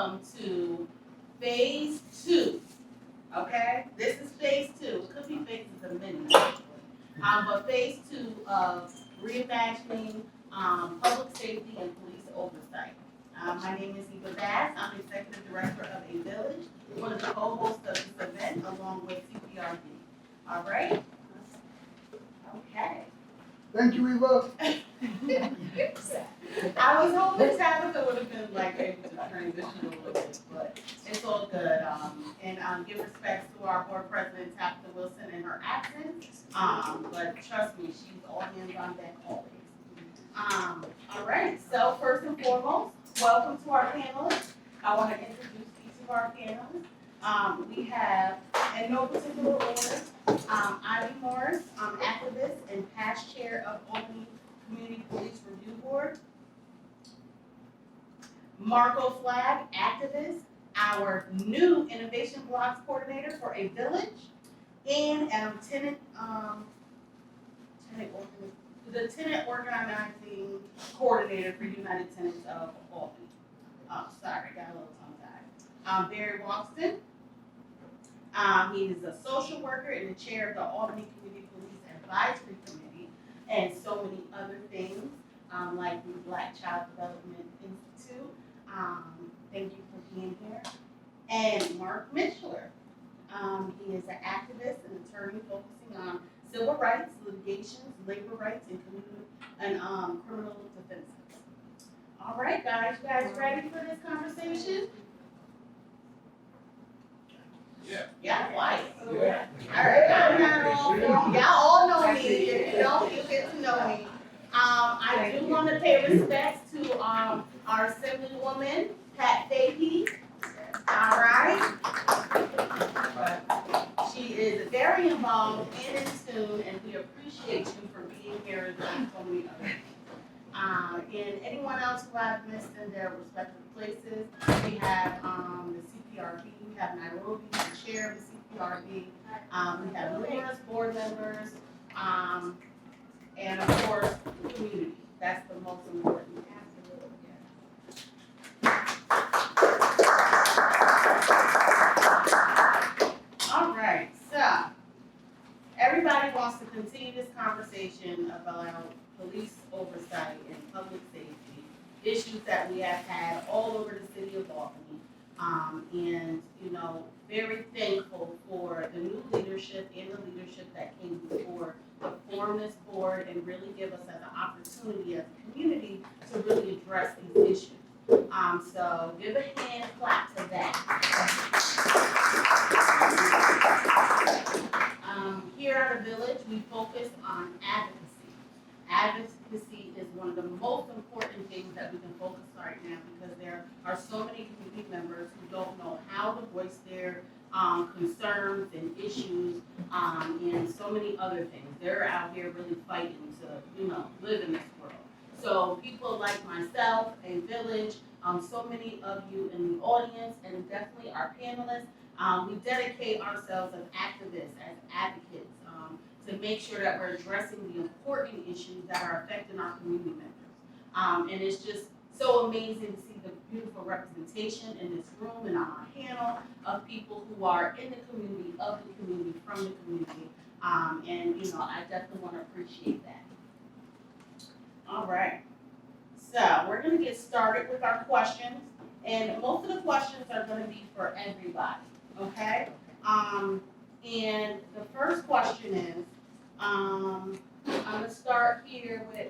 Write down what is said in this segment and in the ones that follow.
welcome to phase 2. Okay, this is phase 2. It could be phases a minute, but phase 2 of reimagining public safety and police oversight. My name is AVillage. I'm executive director of AVillage, one of the co-hosts of this event, along with CPRB. All right. Okay. Thank you, Eva. I was hoping Tabitha would have been able to transition a little bit, but it's all good. And give respects to our board president, Tabitha Wilson, in her absence. But trust me, she's all hands on deck always. All right, so first and foremost, welcome to our panelists. I want to introduce each of our panelists. We have, in no particular order, Ivy Morris, activist and past chair of Albany Community Police Review Board. Marco Flagg, activist, our new Innovation Blocks coordinator for AVillage, and the tenant organizing coordinator for United Tenants of Albany. Oh, sorry, got a little tongue-tied. Barry Walston. He is a social worker and the chair of the Albany Community Police Advisory Committee, and so many other things, like the Black Child Development Institute. Thank you for being here. And Mark Mishler. He is an activist and attorney focusing on civil rights, litigations, labor rights, and criminal defenses. All right, guys, you guys ready for this conversation? Yeah, twice. Yeah. All right, I'm not all formal. Y'all all know me. If you don't, you get to know me. I do want to pay respects to our Assemblywoman, Pat Fahey. All right. She is very involved and in tune, and we appreciate you for being here and so many others. And anyone else who I've missed in their respective places, we have the CPRB, we have Nairobi, the chair of the CPRB, we have numerous board members, and of course, the community. That's the most important. All right, so everybody wants to continue this conversation about police oversight and public safety, issues that we have had all over the city of Albany. And, very thankful for the new leadership and the leadership that came before to form this board and really give us an opportunity as a community to really address these issues. So give a hand clap to that. Here at AVillage, we focus on advocacy. Advocacy is one of the most important things that we can focus on right now because there are so many community members who don't know how to voice their concerns and issues and so many other things. They're out here really fighting to, live in this world. So people like myself, AVillage, so many of you in the audience, and definitely our panelists, we dedicate ourselves as activists, as advocates, to make sure that we're addressing the important issues that are affecting our community members. And it's just so amazing to see the beautiful representation in this room and on our panel of people who are in the community, of the community, from the community. And I definitely want to appreciate that. All right. So we're going to get started with our questions. And most of the questions are going to be for everybody. Okay? And the first question is, I'm going to start here with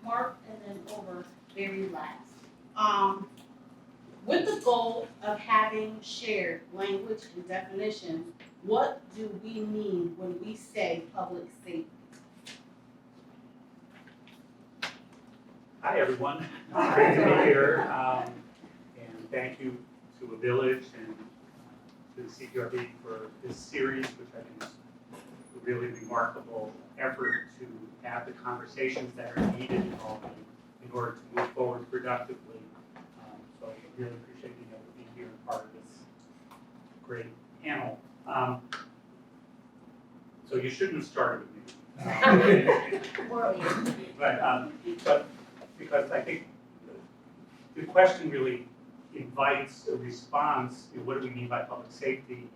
Mark and then over very last. With the goal of having shared language and definitions, what do we mean when we say public safety? Hi, everyone. It's great to be here. And thank you to AVillage and to the CPRB for this series, which I think is a really remarkable effort to have the conversations that are needed in Albany in order to move forward productively. So I really appreciate being able to be here and part of this great panel. So you shouldn't have started with me. But because I think the question really invites a response, what do we mean by public safety?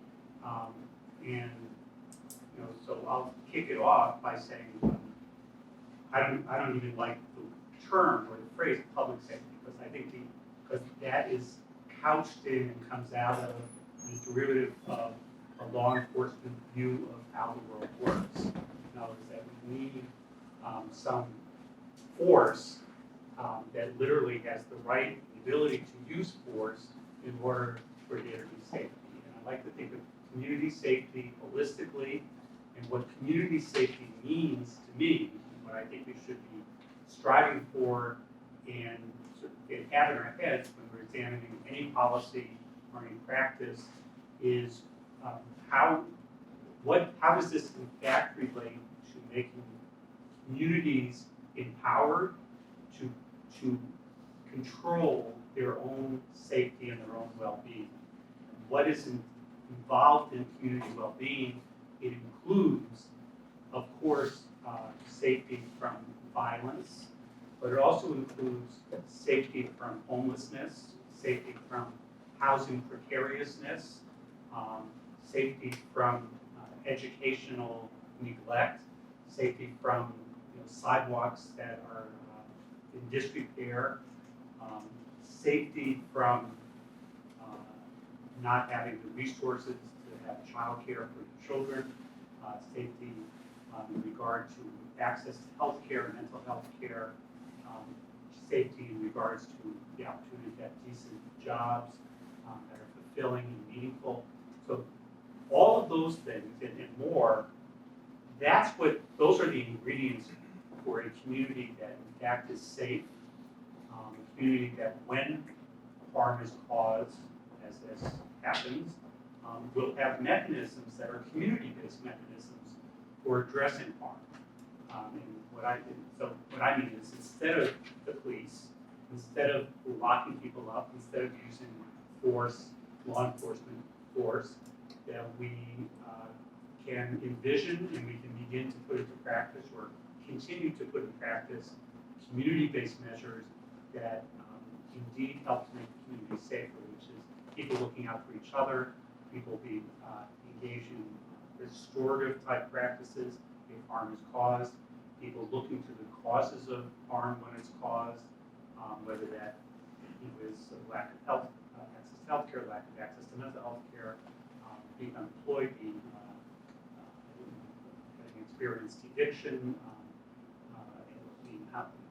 And, so I'll kick it off by saying, I don't even like the term or the phrase public safety, because I think because that is couched in and comes out of the derivative of a law enforcement view of how the world works. In other words, that we need some force that literally has the right ability to use force in order for there to be safety. And I like to think of community safety holistically, and what community safety means to me, and what I think we should be striving for and sort of have in our heads when we're examining any policy or any practice is how does this in fact relate to making communities empowered to control their own safety and their own well-being. What is involved in community well-being? It includes, of course, safety from violence, but it also includes safety from homelessness, safety from housing precariousness, safety from educational neglect, safety from sidewalks that are in disrepair, safety from not having the resources to have childcare for your children, safety in regard to access to health care, mental health care, safety in regards to the opportunity to have decent jobs that are fulfilling and meaningful. So all of those things and more, those are the ingredients for a community that in fact is safe, a community that when harm is caused, as this happens, will have mechanisms that are community-based mechanisms for addressing harm. And what I mean is, instead of the police, instead of locking people up, instead of using force, law enforcement force, that we can envision and we can begin to put into practice or continue to put in practice community-based measures that indeed help to make the community safer, which is people looking out for each other, people being engaged in restorative type practices if harm is caused, people looking to the causes of harm when it's caused, whether that is a lack of health, access to health care, lack of access to mental health care, being unemployed, being having experienced eviction, being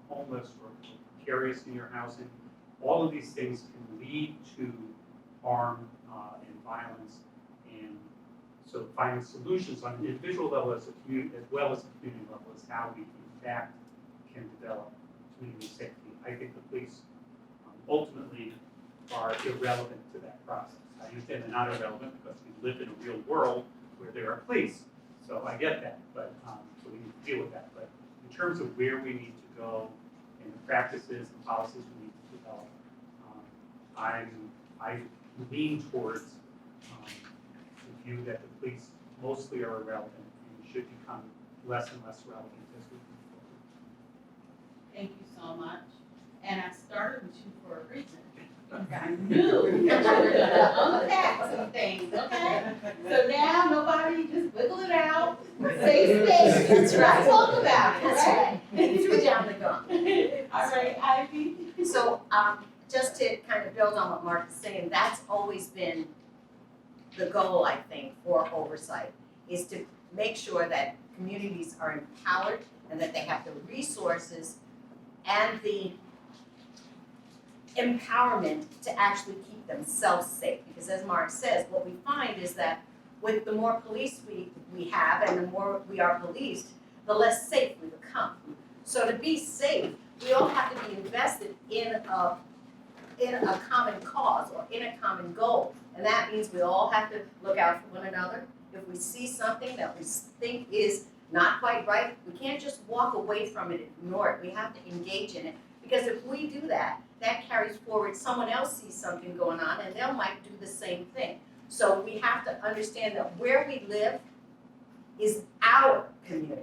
homeless or precarious in your housing. All of these things can lead to harm and violence, and so finding solutions on an individual level as a community, as well as a community level, is how we in fact can develop community safety. I think the police ultimately are irrelevant to that process. I understand they're not irrelevant because we live in a real world where there are police, so I get that, but so we need to deal with that. But in terms of where we need to go and the practices and policies we need to develop, I lean towards the view that the police mostly are irrelevant and should become less and less relevant as we move forward. Thank you so much. And I started with you for a reason. I knew that you were gonna unpack some things, okay? So now nobody just wiggle it out, say space. That's right. Talk about it, That's right? You threw down the gun. All right, Ivy. So, just to kind of build on what Mark is saying, that's always been the goal, I think, for Oversight, is to make sure that communities are empowered and that they have the resources and the empowerment to actually keep themselves safe. Because as Mark says, what we find is that with the more police we have and the more we are policed, the less safe we become. So to be safe, we all have to be invested in a common cause or in a common goal. And that means we all have to look out for one another. If we see something that we think is not quite right, we can't just walk away from it and ignore it. We have to engage in it. Because if we do that, that carries forward, someone else sees something going on and they might do the same thing. So we have to understand that where we live is our community.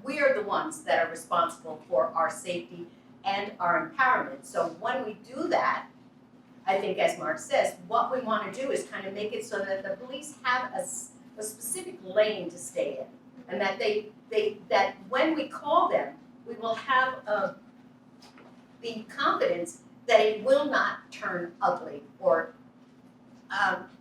We are the ones that are responsible for our safety and our empowerment. So when we do that, I think as Mark says, what we want to do is kind of make it so that the police have a specific lane to stay in. And that that when we call them, we will have the confidence that it will not turn ugly or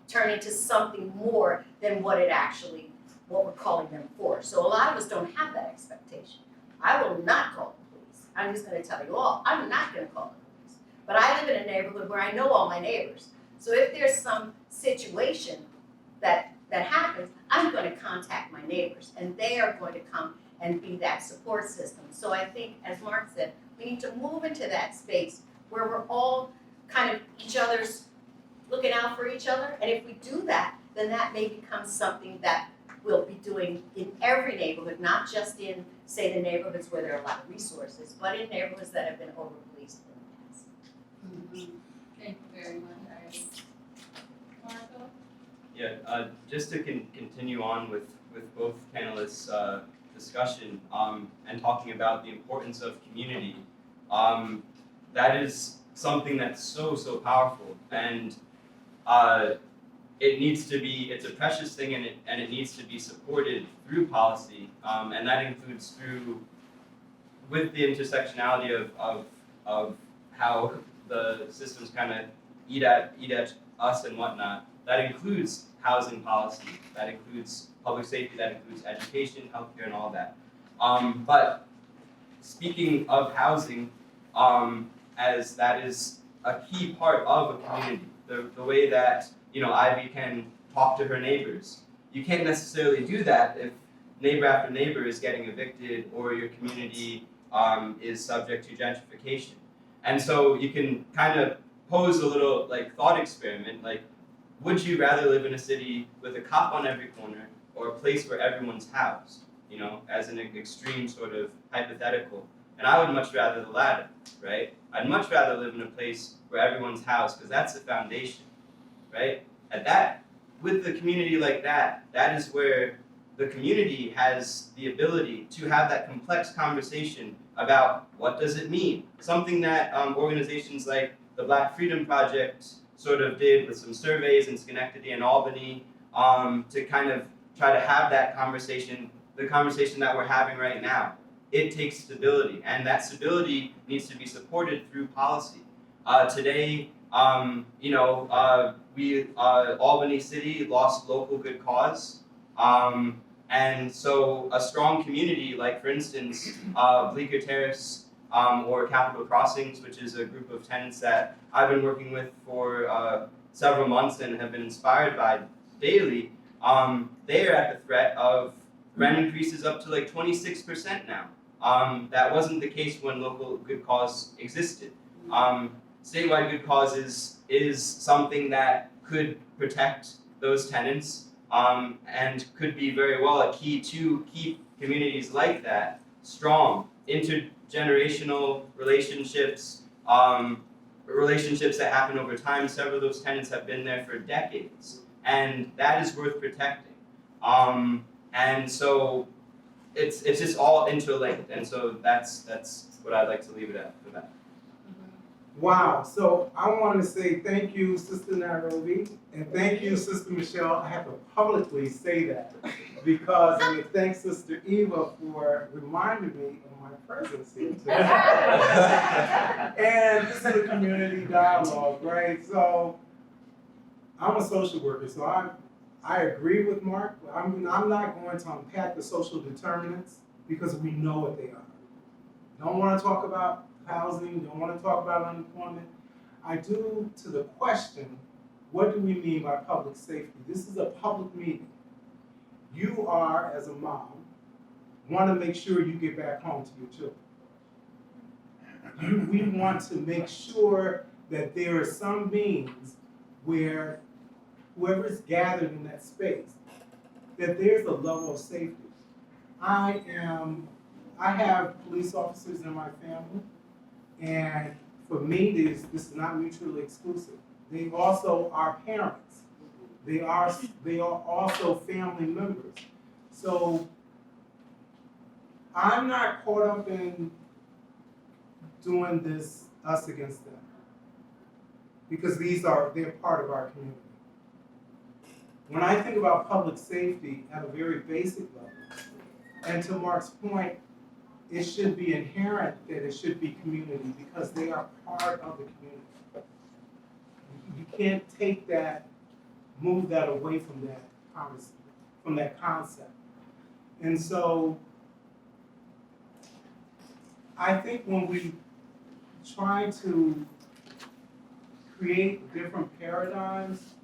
turn into something more than what we're calling them for. So a lot of us don't have that expectation. I will not call the police. I'm just gonna tell you all, I'm not gonna call the police. But I live in a neighborhood where I know all my neighbors. So if there's some situation that happens, I'm going to contact my neighbors, and they are going to come and be that support system. So I think, as Mark said, we need to move into that space where we're all kind of each other's looking out for each other. And if we do that, then that may become something that we'll be doing in every neighborhood, not just in, say, the neighborhoods where there are a lot of resources, but in neighborhoods that have been over-policed in the past. Thank you very much, Iris. Marco? Yeah, just to continue on with both panelists' discussion and talking about the importance of community, that is something that's so powerful, and it's a precious thing, and it needs to be supported through policy, and that includes with the intersectionality of how the systems kind of eat at us and whatnot. That includes housing policy, that includes public safety, that includes education, healthcare, and all that. But speaking of housing, as that is a key part of a community, the way that Ivy can talk to her neighbors. You can't necessarily do that if neighbor after neighbor is getting evicted or your community is subject to gentrification. And so you can kind of pose a little thought experiment, would you rather live in a city with a cop on every corner or a place where everyone's housed, as an extreme sort of hypothetical? And I would much rather the latter, right? I'd much rather live in a place where everyone's housed, because that's the foundation, right? And that, with the community like that, that is where the community has the ability to have that complex conversation about what does it mean? Something that organizations like the Black Freedom Project sort of did with some surveys in Schenectady and Albany to kind of try to have that conversation, the conversation that we're having right now. It takes stability, and that stability needs to be supported through policy. Today, Albany City lost local good cause, and so a strong community, like for instance, Bleecker Terrace or Capitol Crossings, which is a group of tenants that I've been working with for several months and have been inspired by daily, they are at the threat of rent increases up to 26% now. That wasn't the case when local good cause existed. Statewide good cause is something that could protect those tenants and could be very well a key to keep communities like that strong. Intergenerational relationships, relationships that happen over time. Several of those tenants have been there for decades, and that is worth protecting. And so it's just all interlinked, and so that's what I'd like to leave it at for that. Wow, so I want to say thank you, Sister Nairobi, and thank you, Sister Michelle. I have to publicly say that because I thank Sister Eva for reminding me of my presence here today. And this is a community dialogue, right? So I'm a social worker, so I agree with Mark. I'm not going to unpack the social determinants because we know what they are. Don't want to talk about housing, don't want to talk about unemployment. I do to the question, what do we mean by public safety? This is a public meeting. You are, as a mom, want to make sure you get back home to your children. We want to make sure that there are some means where whoever is gathered in that space, that there's a level of safety. I have police officers in my family, and for me, this is not mutually exclusive. They also are parents. They are also family members. So I'm not caught up in doing this us against them. because they're part of our community. When I think about public safety at a very basic level, and to Mark's point, it should be inherent that it should be community because they are part of the community. You can't take that, move that away from that concept. And so I think when we try to create different paradigms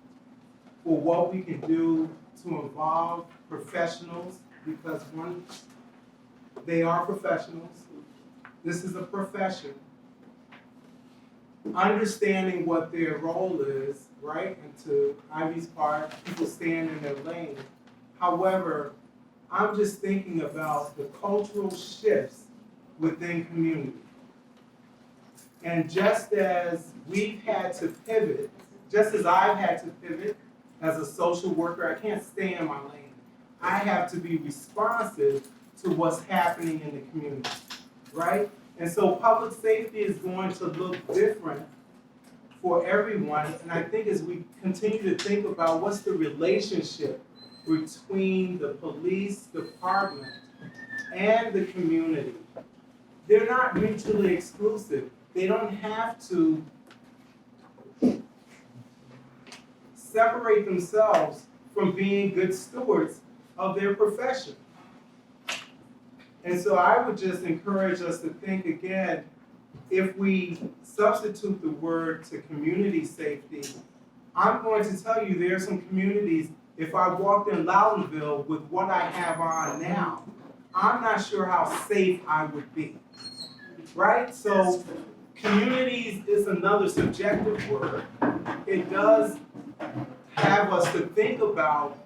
for what we can do to involve professionals, because one, they are professionals. This is a profession. Understanding what their role is, right? And to Ivy's part, people stand in their lane. However, I'm just thinking about the cultural shifts within community. And just as we've had to pivot, just as I've had to pivot as a social worker, I can't stay in my lane. I have to be responsive to what's happening in the community, right? And so public safety is going to look different for everyone. And I think as we continue to think about what's the relationship between the police department and the community, they're not mutually exclusive. They don't have to separate themselves from being good stewards of their profession. And so I would just encourage us to think again, if we substitute the word to community safety, I'm going to tell you there are some communities, if I walked in Loudonville with what I have on now, I'm not sure how safe I would be, right? So communities is another subjective word. It does have us to think about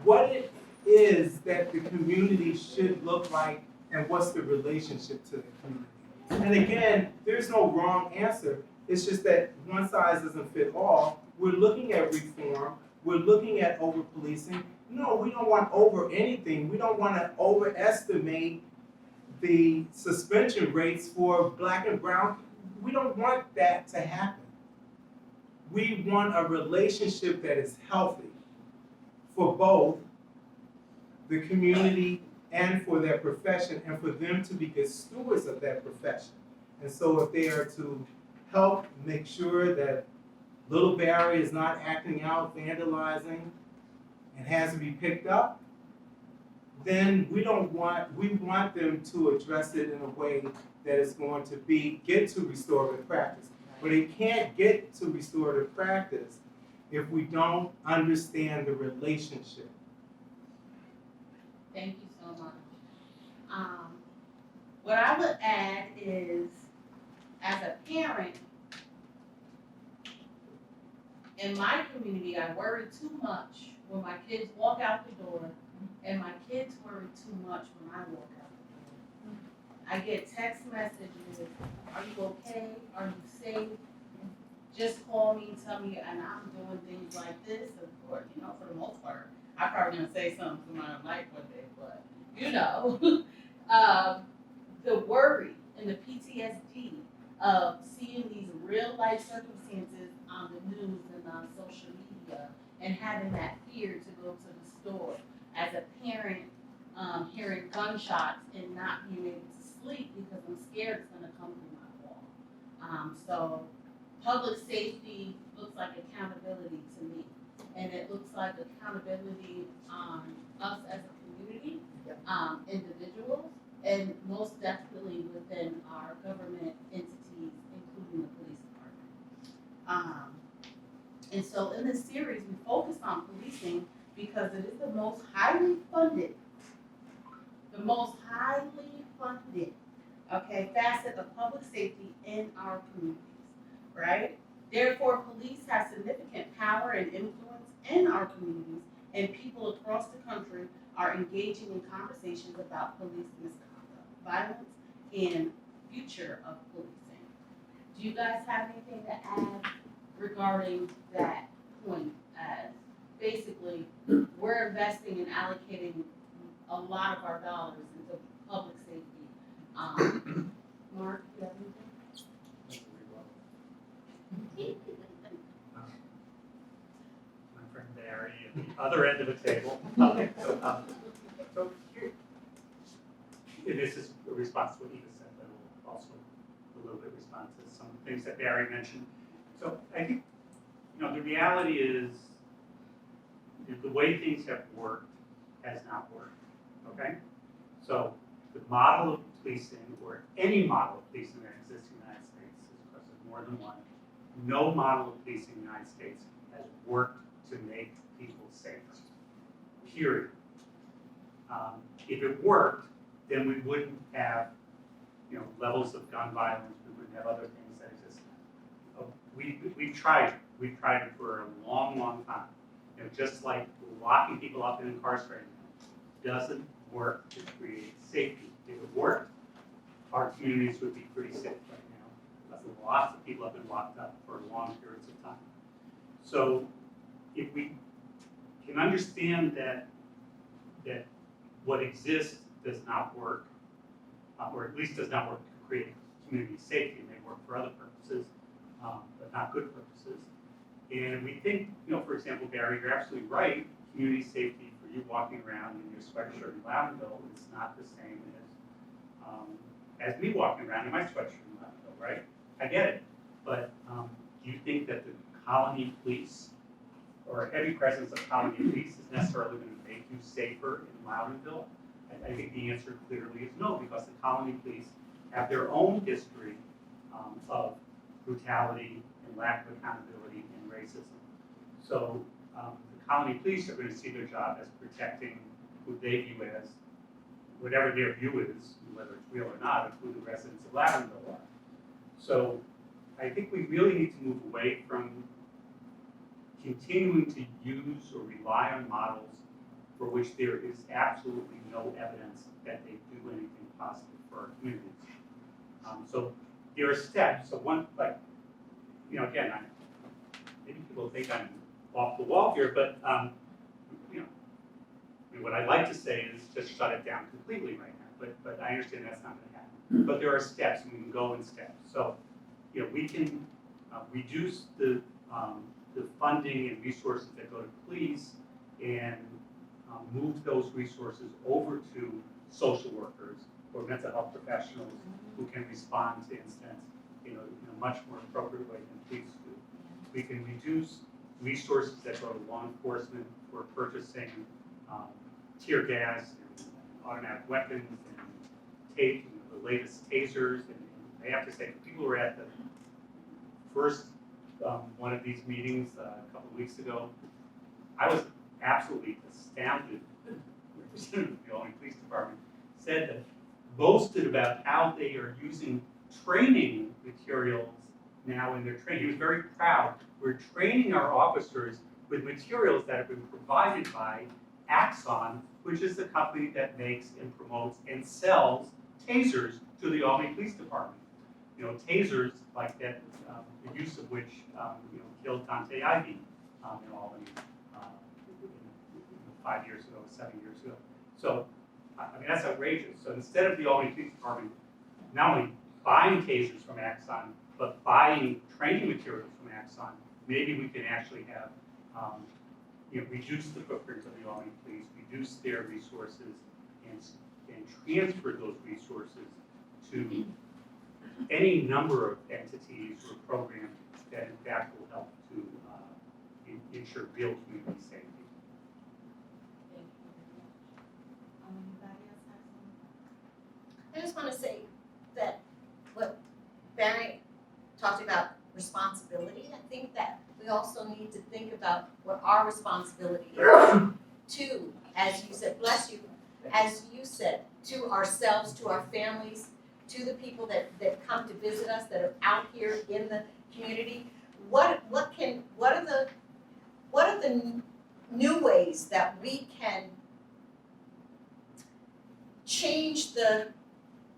what it is that the community should look like and what's the relationship to the community. And again, there's no wrong answer. It's just that one size doesn't fit all. We're looking at reform. We're looking at over-policing. No, we don't want over anything. We don't want to overestimate the suspension rates for Black and brown. We don't want that to happen. We want a relationship that is healthy for both the community and for their profession, and for them to be good stewards of that profession. And so if they are to help make sure that Little Barry is not acting out, vandalizing, and has to be picked up, then we want them to address it in a way that is going to get to restorative practice. But it can't get to restorative practice if we don't understand the relationship. Thank you so much. What I would add is, as a parent, in my community, I worry too much when my kids walk out the door, and my kids worry too much when I walk out the door. I get text messages, are you okay? Are you safe? Just call me, tell me, and I'm doing things like this, of course, for the most part. I'm probably gonna say something to my life one day, but the worry and the PTSD of seeing these real life circumstances on the news and on social media, and having that fear to go to the store. As a parent, hearing gunshots and not being able to sleep because I'm scared it's gonna come through my wall. So public safety looks like accountability to me. And it looks like accountability on us as a community, individuals, and most definitely within our government entities, including the police department. And so in this series, we focus on policing because it is the most highly funded, facet of public safety in our communities, right? Therefore, police have significant power and influence in our communities, and people across the country are engaging in conversations about police misconduct, violence, and future of policing. Do you guys have anything to add regarding that point? As basically, we're investing and allocating a lot of our dollars into public safety. Mark, you have anything? other end of the table. Okay, so here, and this is a response to what Eva said, but it will also a little bit respond to some things that Barry mentioned. So I think, the reality is the way things have worked has not worked, okay? So the model of policing, or any model of policing that exists in the United States, because there's more than one, no model of policing in the United States has worked to make people safer, period. If it worked, then we wouldn't have, levels of gun violence, we wouldn't have other things that exist. We've tried it for a long, long time. Just like locking people up and incarcerating them doesn't work to create safety. If it worked, our communities would be pretty safe right now. Because lots of people have been locked up for long periods of time. So if we can understand that what exists does not work, or at least does not work to create community safety, it may work for other purposes, but not good purposes. And we think, for example, Barry, you're absolutely right, community safety for you walking around in your sweatshirt in Loudonville is not the same as me walking around in my sweatshirt in Loudonville, right? I get it, but do you think that the colony police or a heavy presence of colony police is necessarily going to make you safer in Loudonville? I think the answer clearly is no, because the colony police have their own history of brutality and lack of accountability and racism. So the colony police are going to see their job as protecting who they view as, whatever their view is, whether it's real or not, of who the residents of Loudonville are. So I think we really need to move away from continuing to use or rely on models for which there is absolutely no evidence that they do anything positive for our communities. So there are steps. So one, again, maybe people think I'm off the wall here, but what I'd like to say is just shut it down completely right now. But I understand that's not going to happen. But there are steps, and we can go in steps. So we can reduce the funding and resources that go to police and move those resources over to social workers or mental health professionals who can respond to incidents in a much more appropriate way than police do. We can reduce resources that go to law enforcement for purchasing tear gas and automatic weapons and the latest tasers. And I have to say, people were at the first one of these meetings a couple of weeks ago. I was absolutely astounded. The representative of the Albany Police Department said that, boasted about how they are using training materials now in their training. He was very proud. We're training our officers with materials that have been provided by Axon, which is the company that makes and promotes and sells tasers to the Albany Police Department. Tasers like that, the use of which killed Dante Ivey in Albany 5 years ago, 7 years ago. So, that's outrageous. So instead of the Albany Police Department not only buying tasers from Axon, but buying training materials from Axon, maybe we can actually have, reduce the footprint of the Albany Police, reduce their resources, and transfer those resources to any number of entities or programs that in fact will help to ensure real community safety. Thank you very much. Anybody else have something? I just want to say that what Barry talked about responsibility, I think that we also need to think about what our responsibility is to, as you said, bless you, as you said, to ourselves, to our families, to the people that come to visit us, that are out here in the community. What are the new ways that we can change the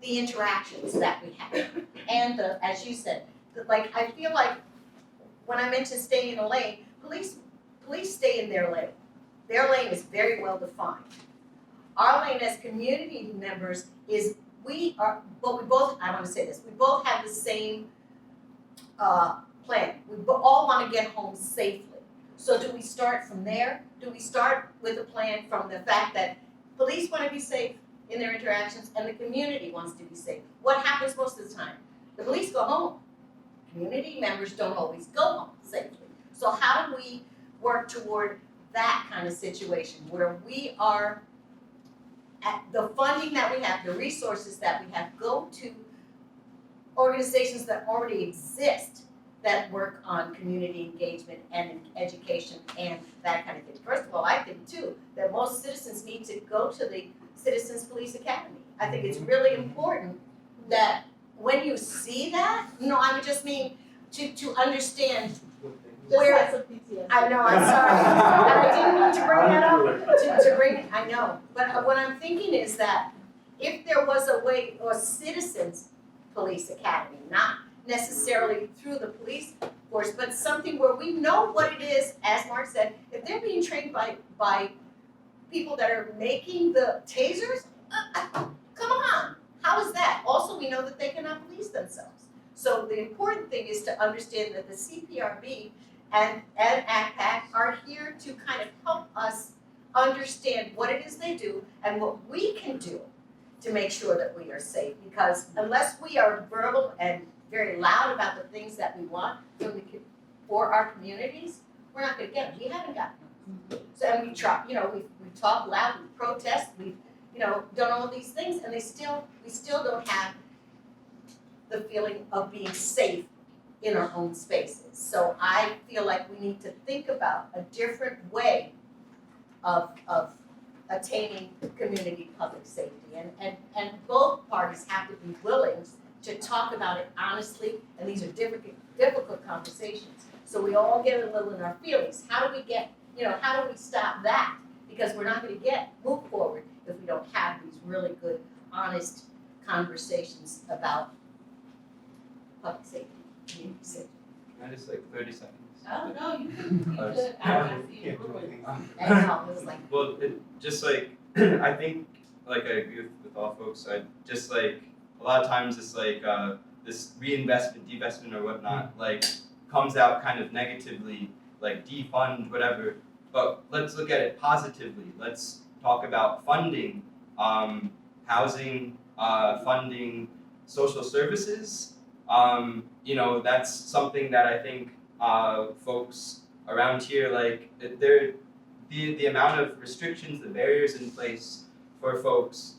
interactions that we have? And as you said, I feel like when I mentioned staying in a lane, police stay in their lane. Their lane is very well defined. Our lane as community members is we both have the same plan. We all want to get home safely. So do we start from there? Do we start with a plan from the fact that police want to be safe in their interactions and the community wants to be safe? What happens most of the time? The police go home. Community members don't always go home safely. So how do we work toward that kind of situation where we are at the funding that we have, the resources that we have, go to organizations that already exist that work on community engagement and education and that kind of thing. First of all, I think too that most citizens need to go to the Citizens Police Academy. I think it's really important that when you see that, no, I would just mean to understand Just where. like some PTSD. I know, I'm sorry, and I didn't mean to bring that up, to bring, I know, but what I'm thinking is that if there was a way, or Citizens Police Academy, not necessarily through the police force, but something where we know what it is, as Mark said, if they're being trained by people that are making the tasers, come on, how is that? Also, we know that they cannot police themselves. So the important thing is to understand that the CPRB and ACPAC are here to kind of help us understand what it is they do and what we can do to make sure that we are safe. Because unless we are verbal and very loud about the things that we want for our communities, we're not gonna get it. We haven't gotten them. So, and we try, we talk loud, we protest, we've, done all these things, and we still don't have the feeling of being safe in our own spaces. So I feel like we need to think about a different way of attaining community public safety. And both parties have to be willing to talk about it honestly, and these are difficult conversations. So we all get a little in our feelings. How do we stop that? Because we're not gonna move forward if we don't have these really good, honest conversations about public safety, community safety. Can I just 30 seconds? Oh, no, you can be good. I see it brewing. And how it was like, Well, I think I agree with all folks. I just a lot of times it's this reinvestment, divestment or whatnot comes out kind of negatively, defund whatever. But let's look at it positively. Let's talk about funding, housing, funding, social services. That's something that I think folks around here the amount of restrictions, the barriers in place for folks.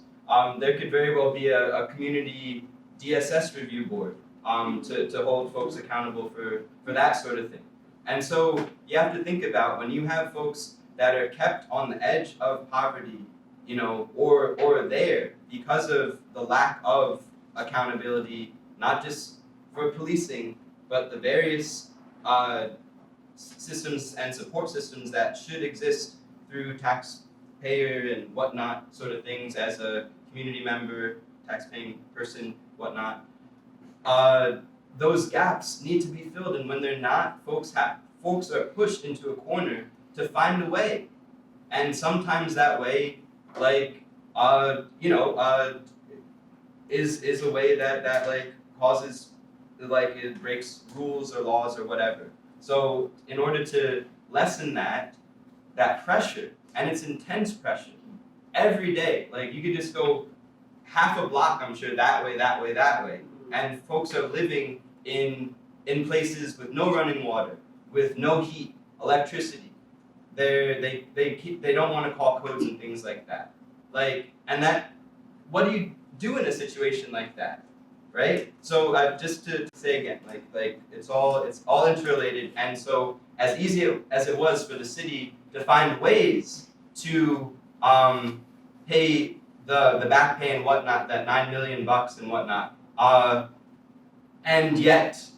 There could very well be a community DSS review board to hold folks accountable for that sort of thing. And so you have to think about when you have folks that are kept on the edge of poverty, or there because of the lack of accountability, not just for policing, but the various systems and support systems that should exist through taxpayer and whatnot sort of things as a community member, taxpaying person, whatnot. Those gaps need to be filled, and when they're not, folks are pushed into a corner to find a way, and sometimes that way, is a way that causes it breaks rules or laws or whatever. So in order to lessen that pressure, and it's intense pressure, every day, you could just go half a block, I'm sure, that way, and folks are living in places with no running water, with no heat, electricity. They don't want to call codes and things like that. What do you do in a situation like that, right? So just to say again, it's all interrelated, and so as easy as it was for the city to find ways to pay the back pay and whatnot, that $9 million and whatnot, and yet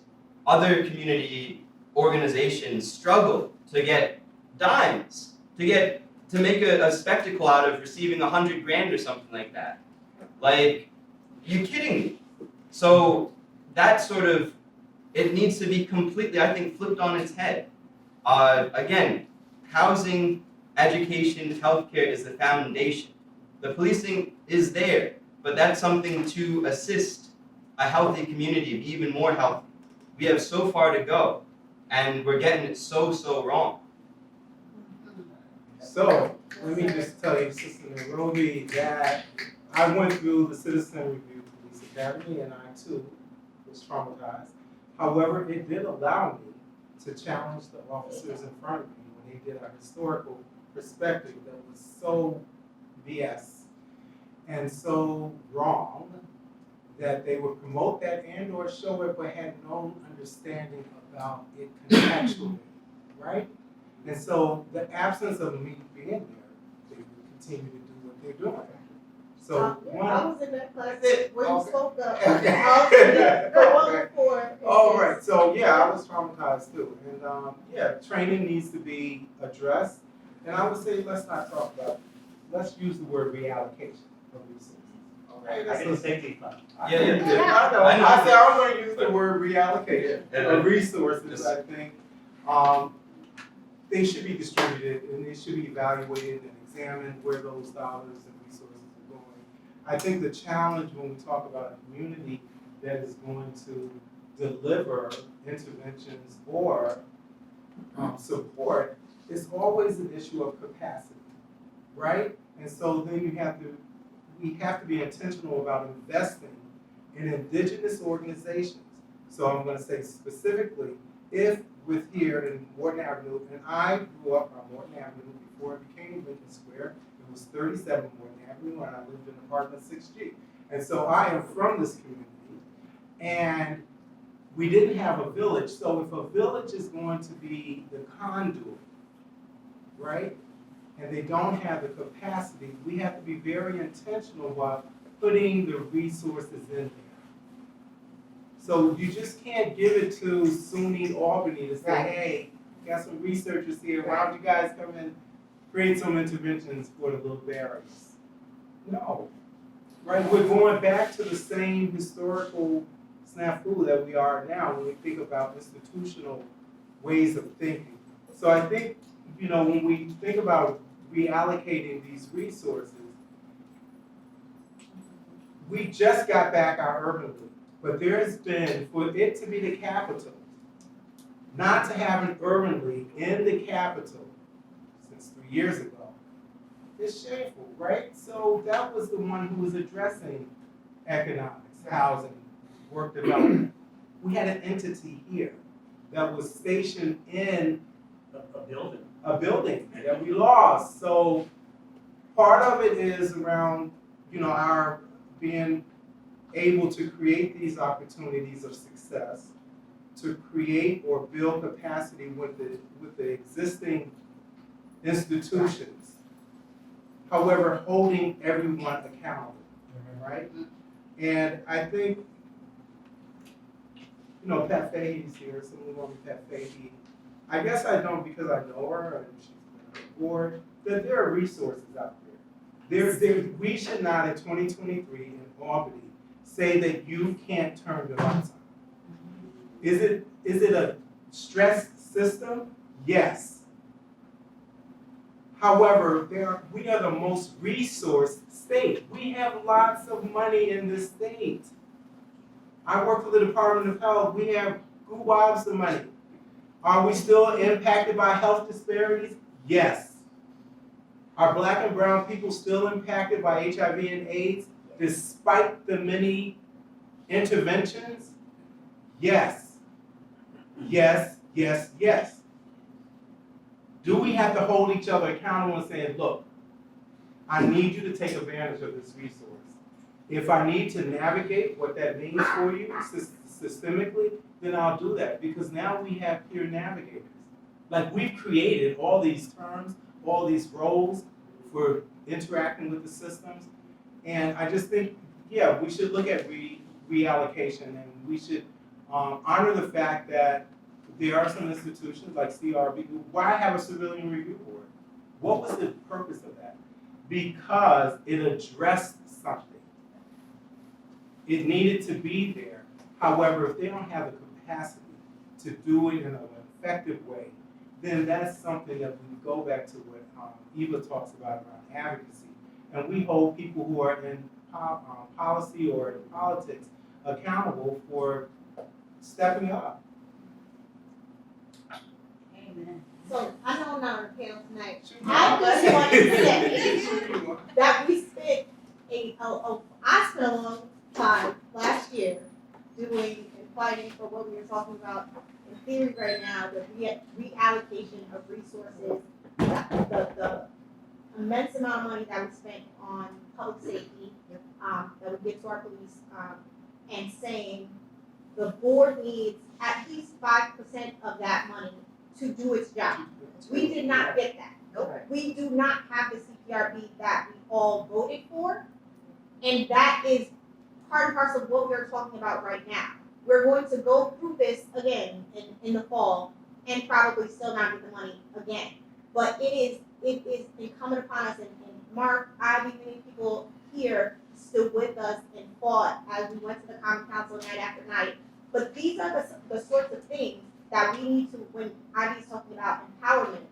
other community organizations struggle to get dimes, to make a spectacle out of receiving $100,000 or something like that. You kidding me? So that it needs to be completely, I think, flipped on its head. Again, housing, education, healthcare is the foundation. The policing is there, but that's something to assist a healthy community be even more healthy. We have so far to go, and we're getting it so wrong. So, let me just tell you, Sister Nairobi, that I went through the Citizen Review Police Academy, and I too was traumatized. However, it did allow me to challenge the officers in front of me when they did a historical perspective that was so BS and so wrong that they would promote that and or show it but had no understanding about it contextually, right? And so the absence of me being there, they would continue to do what they're doing. So Yeah, one, I was in that class it. when you Okay. spoke up. Okay. I was in the one before. all right, so yeah, I was traumatized too. And yeah, training needs to be addressed. And I would say let's not talk about, let's use the word reallocation of resources. Okay, I that's didn't say defund. Yeah, yeah. I know. I know. I said I'm going to use the word reallocated And of resources. just- I think they should be distributed and they should be evaluated and examined where those dollars and resources are going. I think the challenge when we talk about a community that is going to deliver interventions or support is always an issue of capacity, right? And so then we have to be intentional about investing in indigenous organizations. So I'm going to say specifically, if with here in Morton Avenue, and I grew up on Morton Avenue before it became Lincoln Square, it was 37 Morton Avenue, and I lived in apartment 6G. And so I am from this community, and we didn't have a village. So if a village is going to be the conduit, right? And they don't have the capacity, we have to be very intentional about putting the resources in there. So you just can't give it to SUNY Albany to say, Right. hey, got some researchers here, why don't you guys come and create some interventions for the little berries? No, right? We're going back to the same historical snafu that we are now when we think about institutional ways of thinking. So I think, when we think about reallocating these resources, we just got back our urban league. But there has been, for it to be the capital, not to have an urban league in the capital since 3 years ago, it's shameful, right? So that was the one who was addressing economics, housing, work development. We had an entity here that was stationed in A building. a building that we lost. So part of it is around, our being able to create these opportunities of success, to create or build capacity with the existing institutions. However, holding everyone accountable, right? And I think, Pat Fahey's here, someone want me Pat Fahey. I guess I don't because I know her and she's been on the board, that there are resources out there. We should not in 2023 in Albany say that you can't turn the lights on. Is it a stressed system? Yes. However, we are the most resourced state. We have lots of money in this state. I work for the Department of Health. We have gobs of money. Are we still impacted by health disparities? Yes. Are Black and brown people still impacted by HIV and AIDS despite the many interventions? Yes. Yes, yes, yes. Do we have to hold each other accountable and say, look, I need you to take advantage of this resource. If I need to navigate what that means for you systemically, then I'll do that because now we have peer navigators. Like we've created all these terms, all these roles for interacting with the systems. And I just think, yeah, we should look at reallocation and we should honor the fact that there are some institutions like CRB. Why have a civilian review board? What was the purpose of that? Because it addressed something. It needed to be there. However, if they don't have the capacity to do it in an effective way, then that's something that we go back to what Eva talks about around advocacy. And we hold people who are in policy or in politics accountable for stepping up. Amen. So I know now panel tonight. I just want to say that we spent I spent a long time last year doing and fighting for what we were talking about in theory right now, the reallocation of resources, the immense amount of money that we spent on public safety, that we give to our police, and saying the board needs at least 5% of that money to do its job. We did not get that. Nope. We do not have the CPRB that we all voted for, and that is part and parcel of what we're talking about right now. We're going to go through this again in the fall and probably still not get the money again. But it is incumbent upon us, and Mark, Ivy, many people here stood with us and fought as we went to the Common Council night after night. But these are the sorts of things that we need to, when Ivy's talking about empowerment,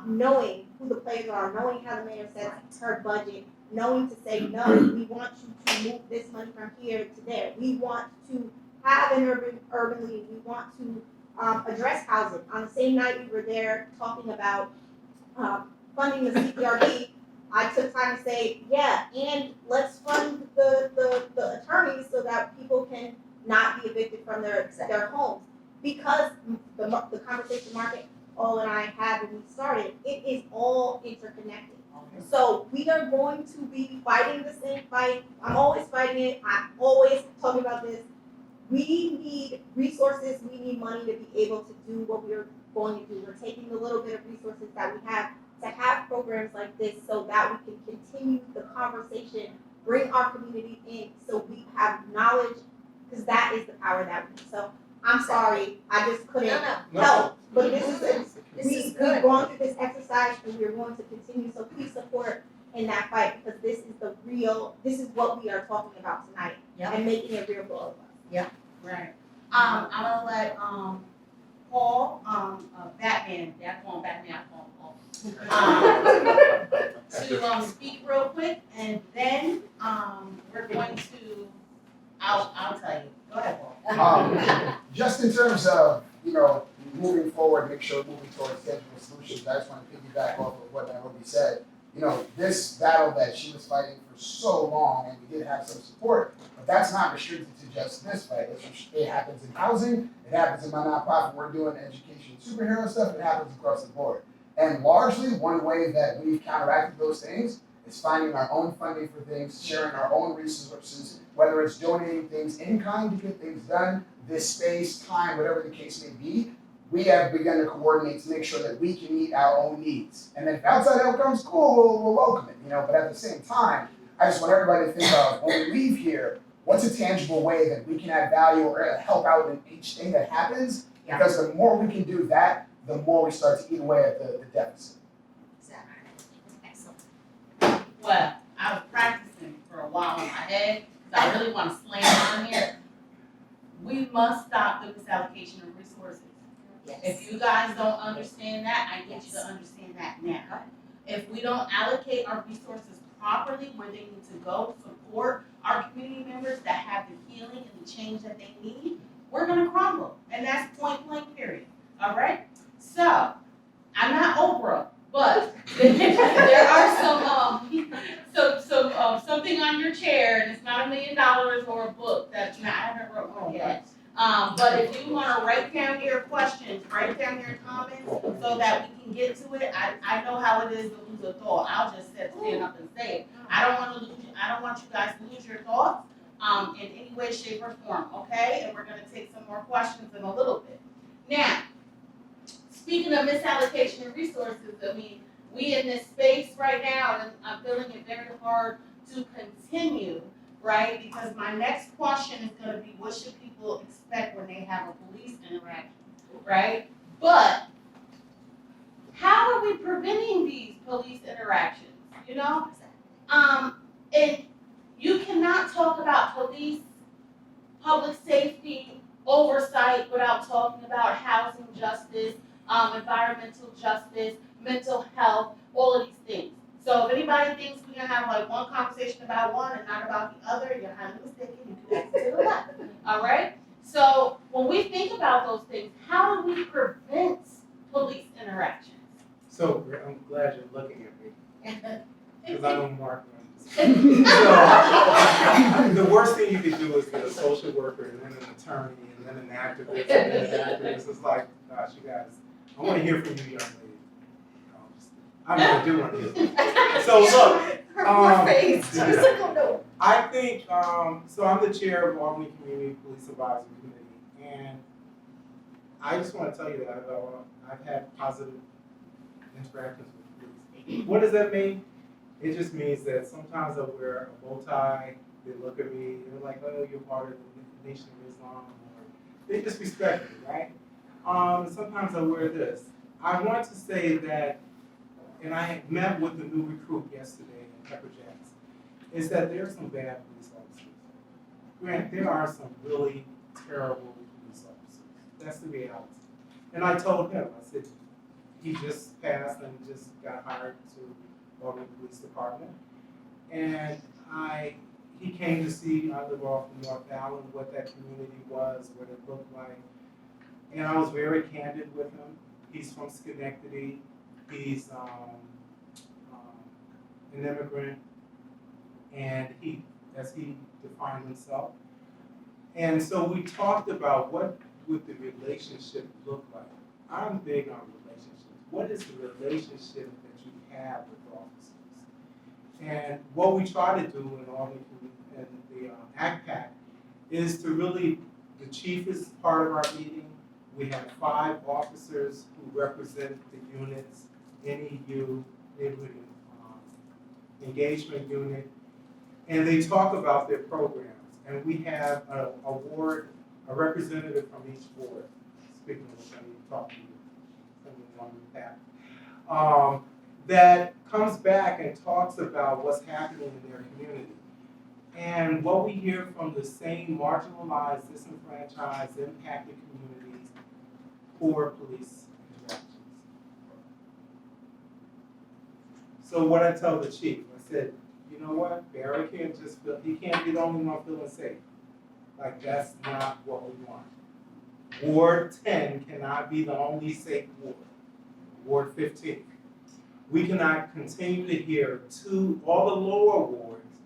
knowing who the players are, knowing how the mayor sets her budget, knowing to say, no, we want you to move this money from here to there. We want to have an urban league. We want to address housing. On the same night we were there talking about funding the CPRB, I took time to say, yeah, and let's fund the attorneys so that people can not be evicted from their homes. Because the conversation Mark and I had when we started, it is all interconnected. So we are going to be fighting the same fight. I'm always fighting it. I'm always talking about this. We need resources. We need money to be able to do what we're going to do. We're taking the little bit of resources that we have to have programs like this so that we can continue the conversation, bring our community in so we have knowledge, because that is the power that we need. So I'm sorry, I just couldn't help. But this is we've gone through this exercise and we're going to continue. So please support in that fight, because this is what we are talking about tonight. Yep. And making it real for all of us. Right. I'm gonna let Paul, Batman, I call him Paul. To speak real quick, and then we're going to. I'll tell you. Go ahead, Paul. Just in terms of, moving forward, make sure we're moving towards tangible solutions, I just want to piggyback off of what Nairobi said. This battle that she was fighting for so long, and we did have some support, but that's not restricted to just this fight. It happens in housing, it happens in my nonprofit, we're doing education superhero stuff, it happens across the board. And largely, one way that we've counteracted those things is finding our own funding for things, sharing our own resources, whether it's donating things in kind to get things done, this space, time, whatever the case may be. We have begun to coordinate to make sure that we can meet our own needs. And then if outside help comes, cool, we'll welcome it, but at the same time, I just want everybody to think of, when we leave here, what's a tangible way that we can add value or help out in each thing that happens? Yeah. Because the more we can do that, the more we start to eat away at the deficit. Exactly. Excellent. Well, I was practicing for a while in my head, because I really want to slam on here. We must stop the misallocation of resources. Yes. If you guys don't understand that, I get you to understand that now. If we don't allocate our resources properly where they need to go to support our community members that have the healing and the change that they need, we're gonna crumble. And that's point blank period, all right? So, I'm not Oprah, but there are something on your chair, and it's not $1 million or a book that I haven't wrote one yet. But if you wanna write down your questions, write down your comments, so that we can get to it. I know how it is to lose a thought. I'll just stand up and say it. I don't want you guys to lose your thoughts, in any way, shape, or form, okay? And we're gonna take some more questions in a little bit. Now, speaking of misallocation of resources, we in this space right now, and I'm feeling it very hard to continue, right? Because my next question is gonna be, what should people expect when they have a police interaction, right? But how are we preventing these police interactions, And you cannot talk about police, public safety, oversight without talking about housing justice, environmental justice, mental health, all of these things. So if anybody thinks we can have one conversation about one and not about the other, you're highly mistaken. You can exit to the left. All right? So when we think about those things, how do we prevent police interactions? So I'm glad you're looking at me, because I don't mark runs. So, the worst thing you could do is get a social worker and then an attorney and then an activist and then an activist. It's like, gosh, you guys, I want to hear from you, young lady. No, I'm gonna do one of these. So look, Her face, she's like, oh no. I think, so I'm the chair of Albany Community Police Advisory Committee, and I just want to tell you that I've had positive interactions with police. What does that mean? It just means that sometimes I wear a bow tie, they look at me, they're like, oh, you're part of the Nation of Islam, or they just respect me, right? Sometimes I wear this. I want to say that, and I had met with the new recruit yesterday in Pepper Jackson, is that there are some bad police officers. Grant, there are some really terrible police officers. That's the reality. And I told him, I said, he just passed and just got hired to Albany Police Department. And he came to see, I live off in North Allen, what that community was, what it looked like. And I was very candid with him. He's from Schenectady. He's an immigrant. And as he defined himself. And so we talked about what would the relationship look like. I'm big on relationships. What is the relationship that you have with officers? And what we try to do in Albany and the ACPAC is to really, the chief is part of our meeting. We have 5 officers who represent the units, NEU, Neighborhood Engagement Unit, and they talk about their programs. And we have a representative from each board. Speaking of which, I need to talk to you, someone with that. That comes back and talks about what's happening in their community. And what we hear from the same marginalized, disenfranchised, impacted communities, poor police interactions. So what I tell the chief, I said, you know what, Barry can't he can't be the only one feeling safe. Like, that's not what we want. Ward 10 cannot be the only safe ward. Ward 15. We cannot continue to hear all the lower wards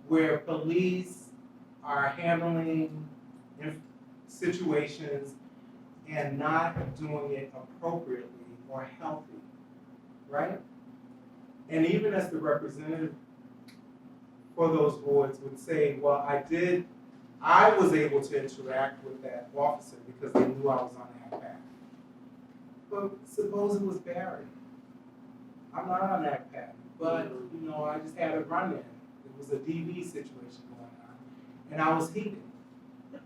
where police are handling situations and not doing it appropriately or healthy, right? And even as the representative for those boards would say, well, I was able to interact with that officer because they knew I was on that path. But suppose it was Barry. I'm not on that path, but I just had a run-in. It was a DV situation going on, and I was heated.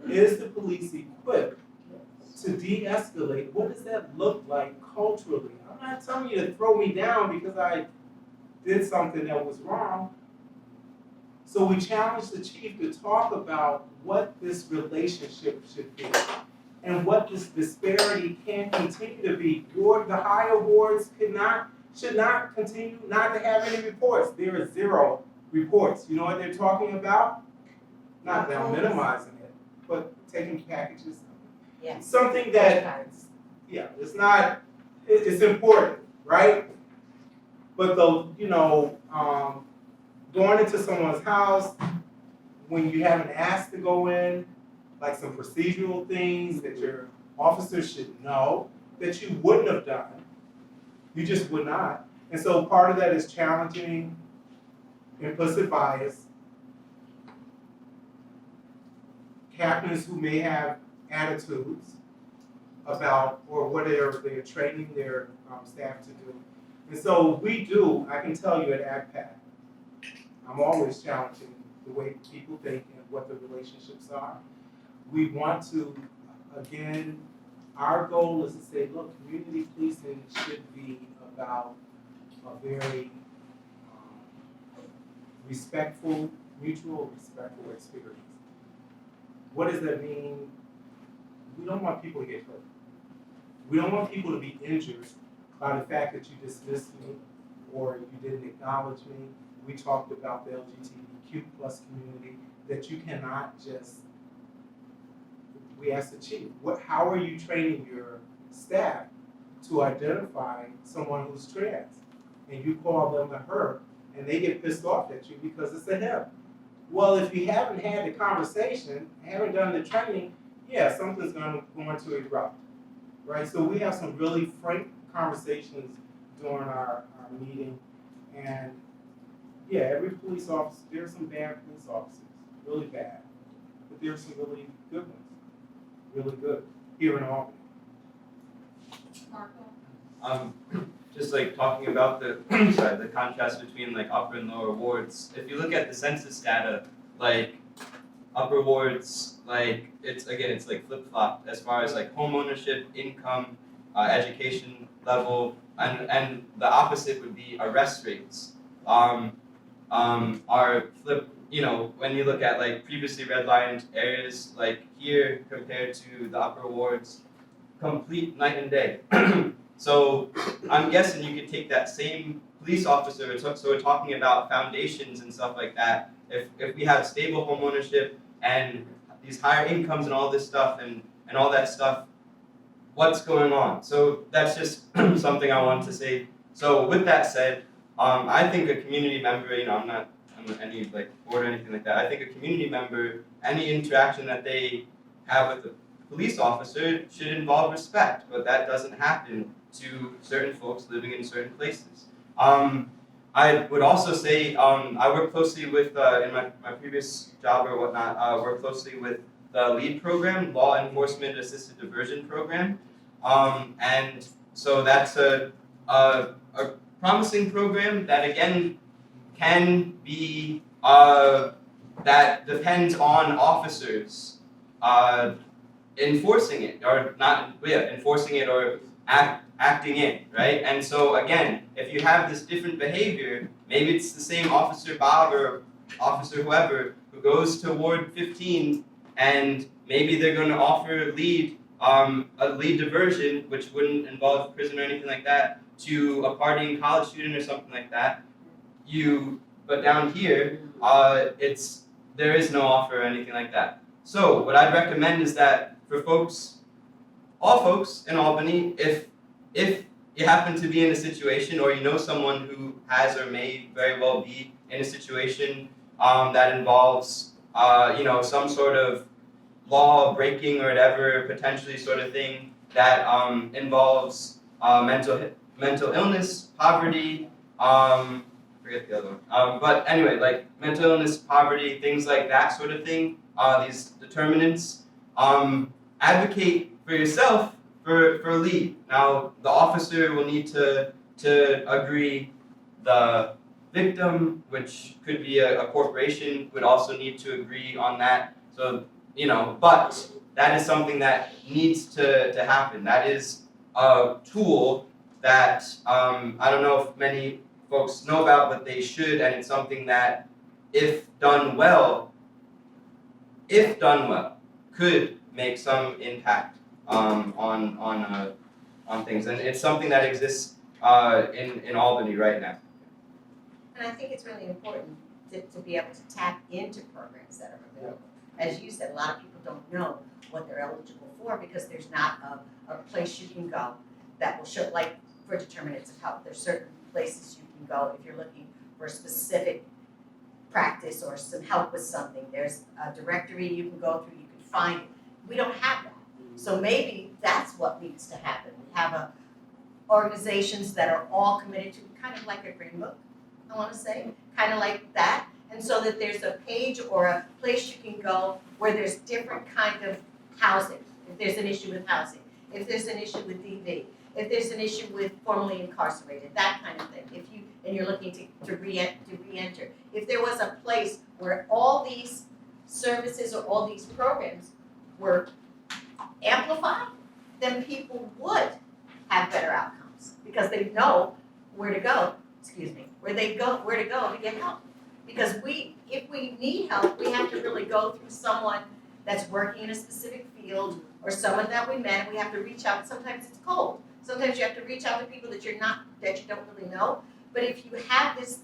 Is the police equipped to de-escalate? What does that look like culturally? I'm not telling you to throw me down because I did something that was wrong. So we challenged the chief to talk about what this relationship should be and what this disparity can't continue to be. The higher wards should not continue not to have any reports. There are 0 reports. You know what they're talking about? Not that I'm minimizing it, but taking packages. Yeah. Something that, it's not, it's important, right? But going into someone's house, when you haven't asked to go in, like some procedural things that your officers should know that you wouldn't have done. You just would not. And so part of that is challenging implicit bias. Captains who may have attitudes about or whatever they're training their staff to do. And so I can tell you at ACPAC, I'm always challenging the way people think and what the relationships are. We want to, again, our goal is to say, look, community policing should be about a very mutual respectful experience. What does that mean? We don't want people to get hurt. We don't want people to be injured by the fact that you dismissed me or you didn't acknowledge me. We talked about the LGBTQ+ community, that you cannot just, we asked the chief, how are you training your staff to identify someone who's trans. And you call them a her, and they get pissed off at you because it's a him. Well, if you haven't had the conversation, haven't done the training, yeah, something's going to erupt, right? So we have some really frank conversations during our meeting, and yeah, every police officer, there's some bad police officers, really bad, but there's some really good ones, really good, here in Albany. Marco? Just like talking about the sorry, the contrast between like upper and lower wards. If you look at the census data, like upper wards, like it's like flip flop as far as like home ownership, income, education level, and the opposite would be arrest rates. Are flip. You know, when you look at like previously redlined areas, like here compared to the upper wards, complete night and day. So I'm guessing you could take that same police officer, so we're talking about foundations and stuff like that. If we have stable home ownership and these higher incomes and all this stuff and all that stuff, what's going on? So that's just something I wanted to say. So with that said, I think a community member, you know, I'm not any like board or anything like that. I think a community member, any interaction that they have with the police officer should involve respect, but that doesn't happen to certain folks living in certain places. I would also say I work closely with, in my previous job or whatnot, work closely with the LEAD program, Law Enforcement Assisted Diversion Program. And so that's a promising program that again can be, that depends on officers enforcing it or not, enforcing it or acting in, right? And so again, if you have this different behavior, maybe it's the same Officer Bob or Officer whoever who goes to Ward 15 and maybe they're going to offer a lead diversion, which wouldn't involve prison or anything like that, to a partying college student or something like that. But down here, there is no offer or anything like that. So what I'd recommend is that for all folks in Albany, if you happen to be in a situation or you know someone who has or may very well be in a situation that involves some sort of law breaking or whatever, potentially sort of thing that involves mental illness, poverty, forget the other one. But anyway, like mental illness, poverty, things like that sort of thing, these determinants, advocate for yourself for lead. Now, the officer will need to agree. The victim, which could be a corporation, would also need to agree on that. So, but that is something that needs to happen. That is a tool that I don't know if many folks know about, but they should, and it's something that, if done well, could make some impact on things, and it's something that exists in Albany right now. And I think it's really important to be able to tap into programs that are available. As you said, a lot of people don't know what they're eligible for because there's not a place you can go that will show, like for determinants of health, there's certain places you can go if you're looking for a specific practice or some help with something. There's a directory you can go through, you can find it. We don't have that. So maybe that's what needs to happen. We have organizations that are all committed to, kind of like a green book, I want to say, kind of like that. And so that there's a page or a place you can go where there's different kind of housing. If there's an issue with housing, if there's an issue with DV, if there's an issue with formerly incarcerated, that kind of thing. And you're looking to re-enter. If there was a place where all these services or all these programs were amplified, then people would have better outcomes because they know where to go. Where to go to get help. Because if we need help, we have to really go through someone that's working in a specific field or someone that we met. We have to reach out. Sometimes it's cold. Sometimes you have to reach out to people that you don't really know. But if you have this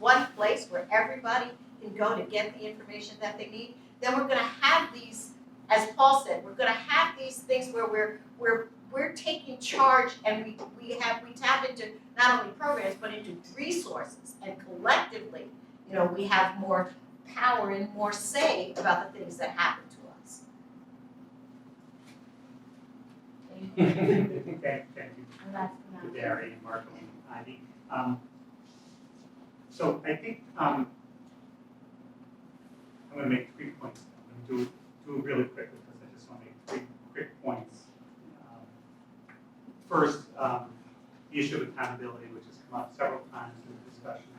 one place where everybody can go to get the information that they need, then we're going to have these, as Paul said, we're going to have these things where we're we're taking charge and we tap into not only programs, but into resources, and collectively, you know, we have more power and more say about the things that happen to us. Thank you And that's to Barry and Marco and Ivy. So I think I'm going to make 3 points. I'm going to do it really quick because I just want to make 3 quick points. First, the issue of accountability, which has come up several times in the discussion.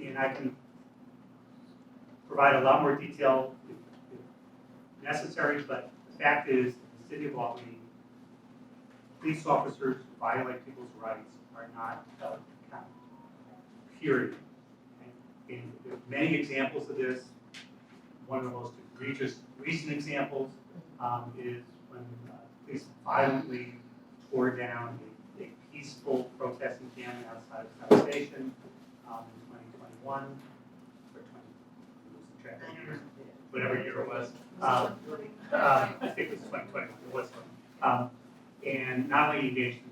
And I can provide a lot more detail if necessary, but the fact is, the city of Albany, police officers who violate people's rights are not held accountable, period. And there are many examples of this. One of the most egregious recent examples is when police violently tore down a peaceful protest encampment outside of South Station in 2021, or 20, losing track of years, whatever year it was. I think it was 2021, it was. And not only engaged in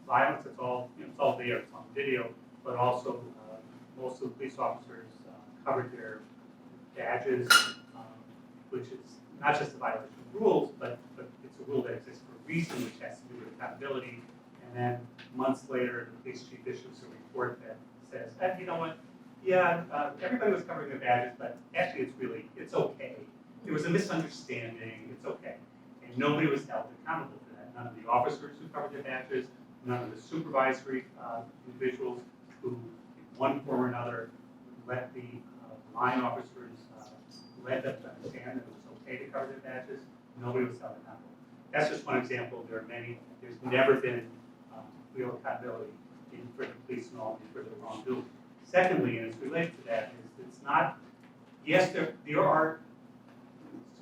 violence, it's all, you know, it's all there, it's on video, but also most of the police officers covered their badges, which is not just a violation of rules, but it's a rule that exists for a reason, which has to do with accountability. And then months later, the police chief issues a report that says, you know what, yeah, everybody was covering their badges, but actually it's okay. There was a misunderstanding, it's okay. And nobody was held accountable for that. None of the officers who covered their badges, none of the supervisory individuals who, in one form or another, let the line officers led them to understand that it was okay to cover their badges. Nobody was held accountable. That's just one example. There are many. There's never been real accountability for the police and all for their wrongdoing. Secondly, and it's related to that, is it's not. Yes, there are.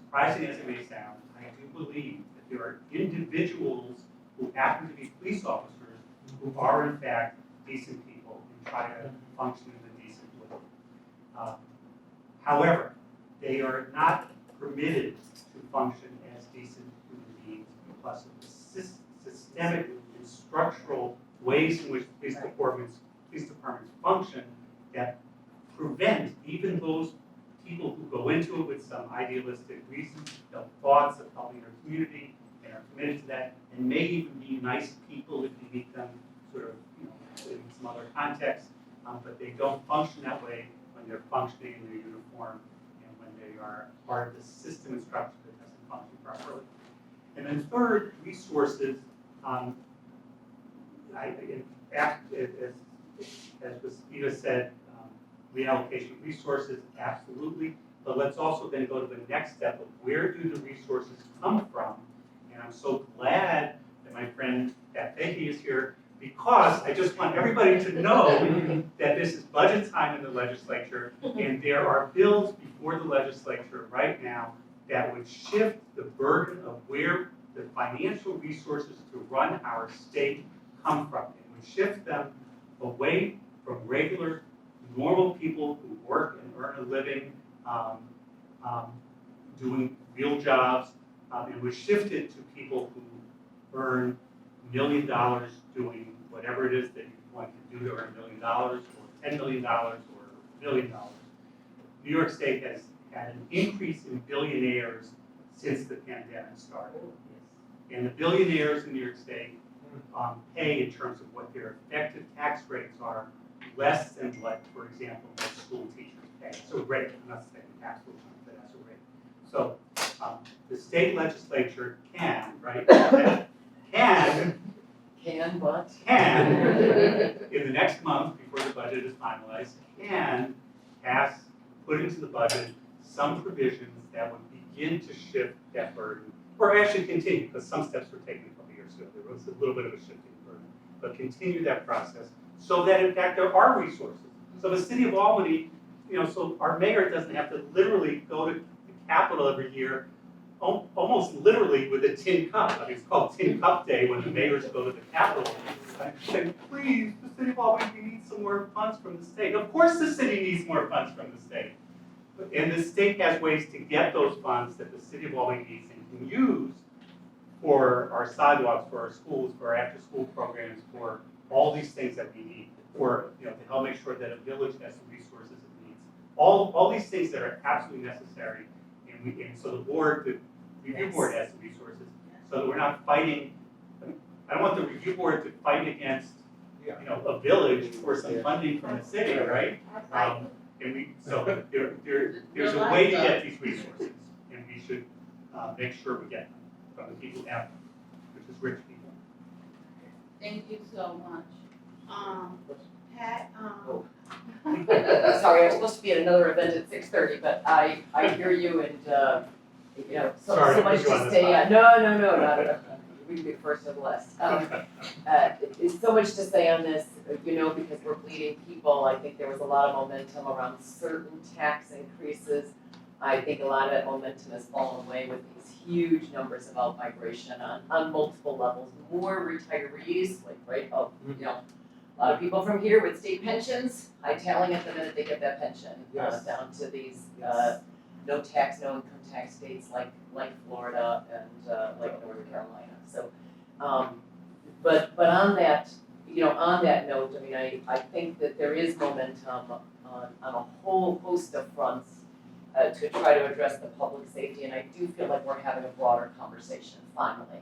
Surprising as it may sound, I do believe that there are individuals who happen to be police officers who are in fact decent people and try to function in a decent way. However, they are not permitted to function as decent human beings because of the systemic and structural ways in which police departments function that prevent even those people who go into it with some idealistic reasons, thoughts of helping their community, and are committed to that, and may even be nice people if you meet them sort of, you know, in some other context, but they don't function that way when they're functioning in their uniform and when they are part of the system and structure that doesn't function properly. And then third, resources. As was Eva said, reallocation of resources, absolutely. But let's also then go to the next step of where do the resources come from? And I'm so glad that my friend Pat Fahey is here, because I just want everybody to know that this is budget time in the legislature, and there are bills before the legislature right now that would shift the burden of where the financial resources to run our state come from. It would shift them away from regular, normal people who work and earn a living, doing real jobs, and would shift it to people who earn $1 million doing whatever it is that you want to do to earn $1 million, or $10 million, or $1 billion. New York State has had an increase in billionaires since the pandemic started. And the billionaires in New York State pay, in terms of what their effective tax rates are, less than what, for example, most school teachers pay. So rate, I'm not saying tax rules, but that's a rate. So the state legislature can, right, can, in the next month, before the budget is finalized, can pass, put into the budget some provisions that would begin to shift that burden, or actually continue, because some steps were taken a couple years ago. There was a little bit of a shifting burden, but continue that process so that, in fact, there are resources. So the city of Albany, you know, so our mayor doesn't have to literally go to the Capitol every year, almost literally with a tin cup. I mean, it's called Tin Cup Day when the mayors go to the Capitol. Saying, please, the city of Albany, we need some more funds from the state. Of course the city needs more funds from the state. And the state has ways to get those funds that the city of Albany needs and can use for our sidewalks, for our schools, for our after-school programs, for all these things that we need, for, you know, to help make sure that a village has the resources it needs. All these things that are absolutely necessary, and so the board, the review board has the resources, so that we're not fighting. I don't want the review board to fight against, you know, a village for some funding from the city, right? So there's a way to get these resources, and we should make sure we get them from the people who have them, which is rich people. Thank you so much. Pat, Sorry, I was supposed to be at another event at 6:30, but I hear you and, you know, Sorry so to much put you on to the say. spot. No, not at all. We can be first or last. There's so much to say on this, you know, because we're bleeding people. I think there was a lot of momentum around certain tax increases. I think a lot of that momentum has fallen away with these huge numbers of out-migration on multiple levels. More retirees, like, right, you know, a lot of people from here with state pensions, hightailing it the minute they get that pension, Yes. down to these, Yes. no tax, no income tax states like Florida and, like North Carolina. So, but on that, you know, on that note, I mean, I think that there is momentum on a whole host of fronts to try to address the public safety, and I do feel like we're having a broader conversation, finally.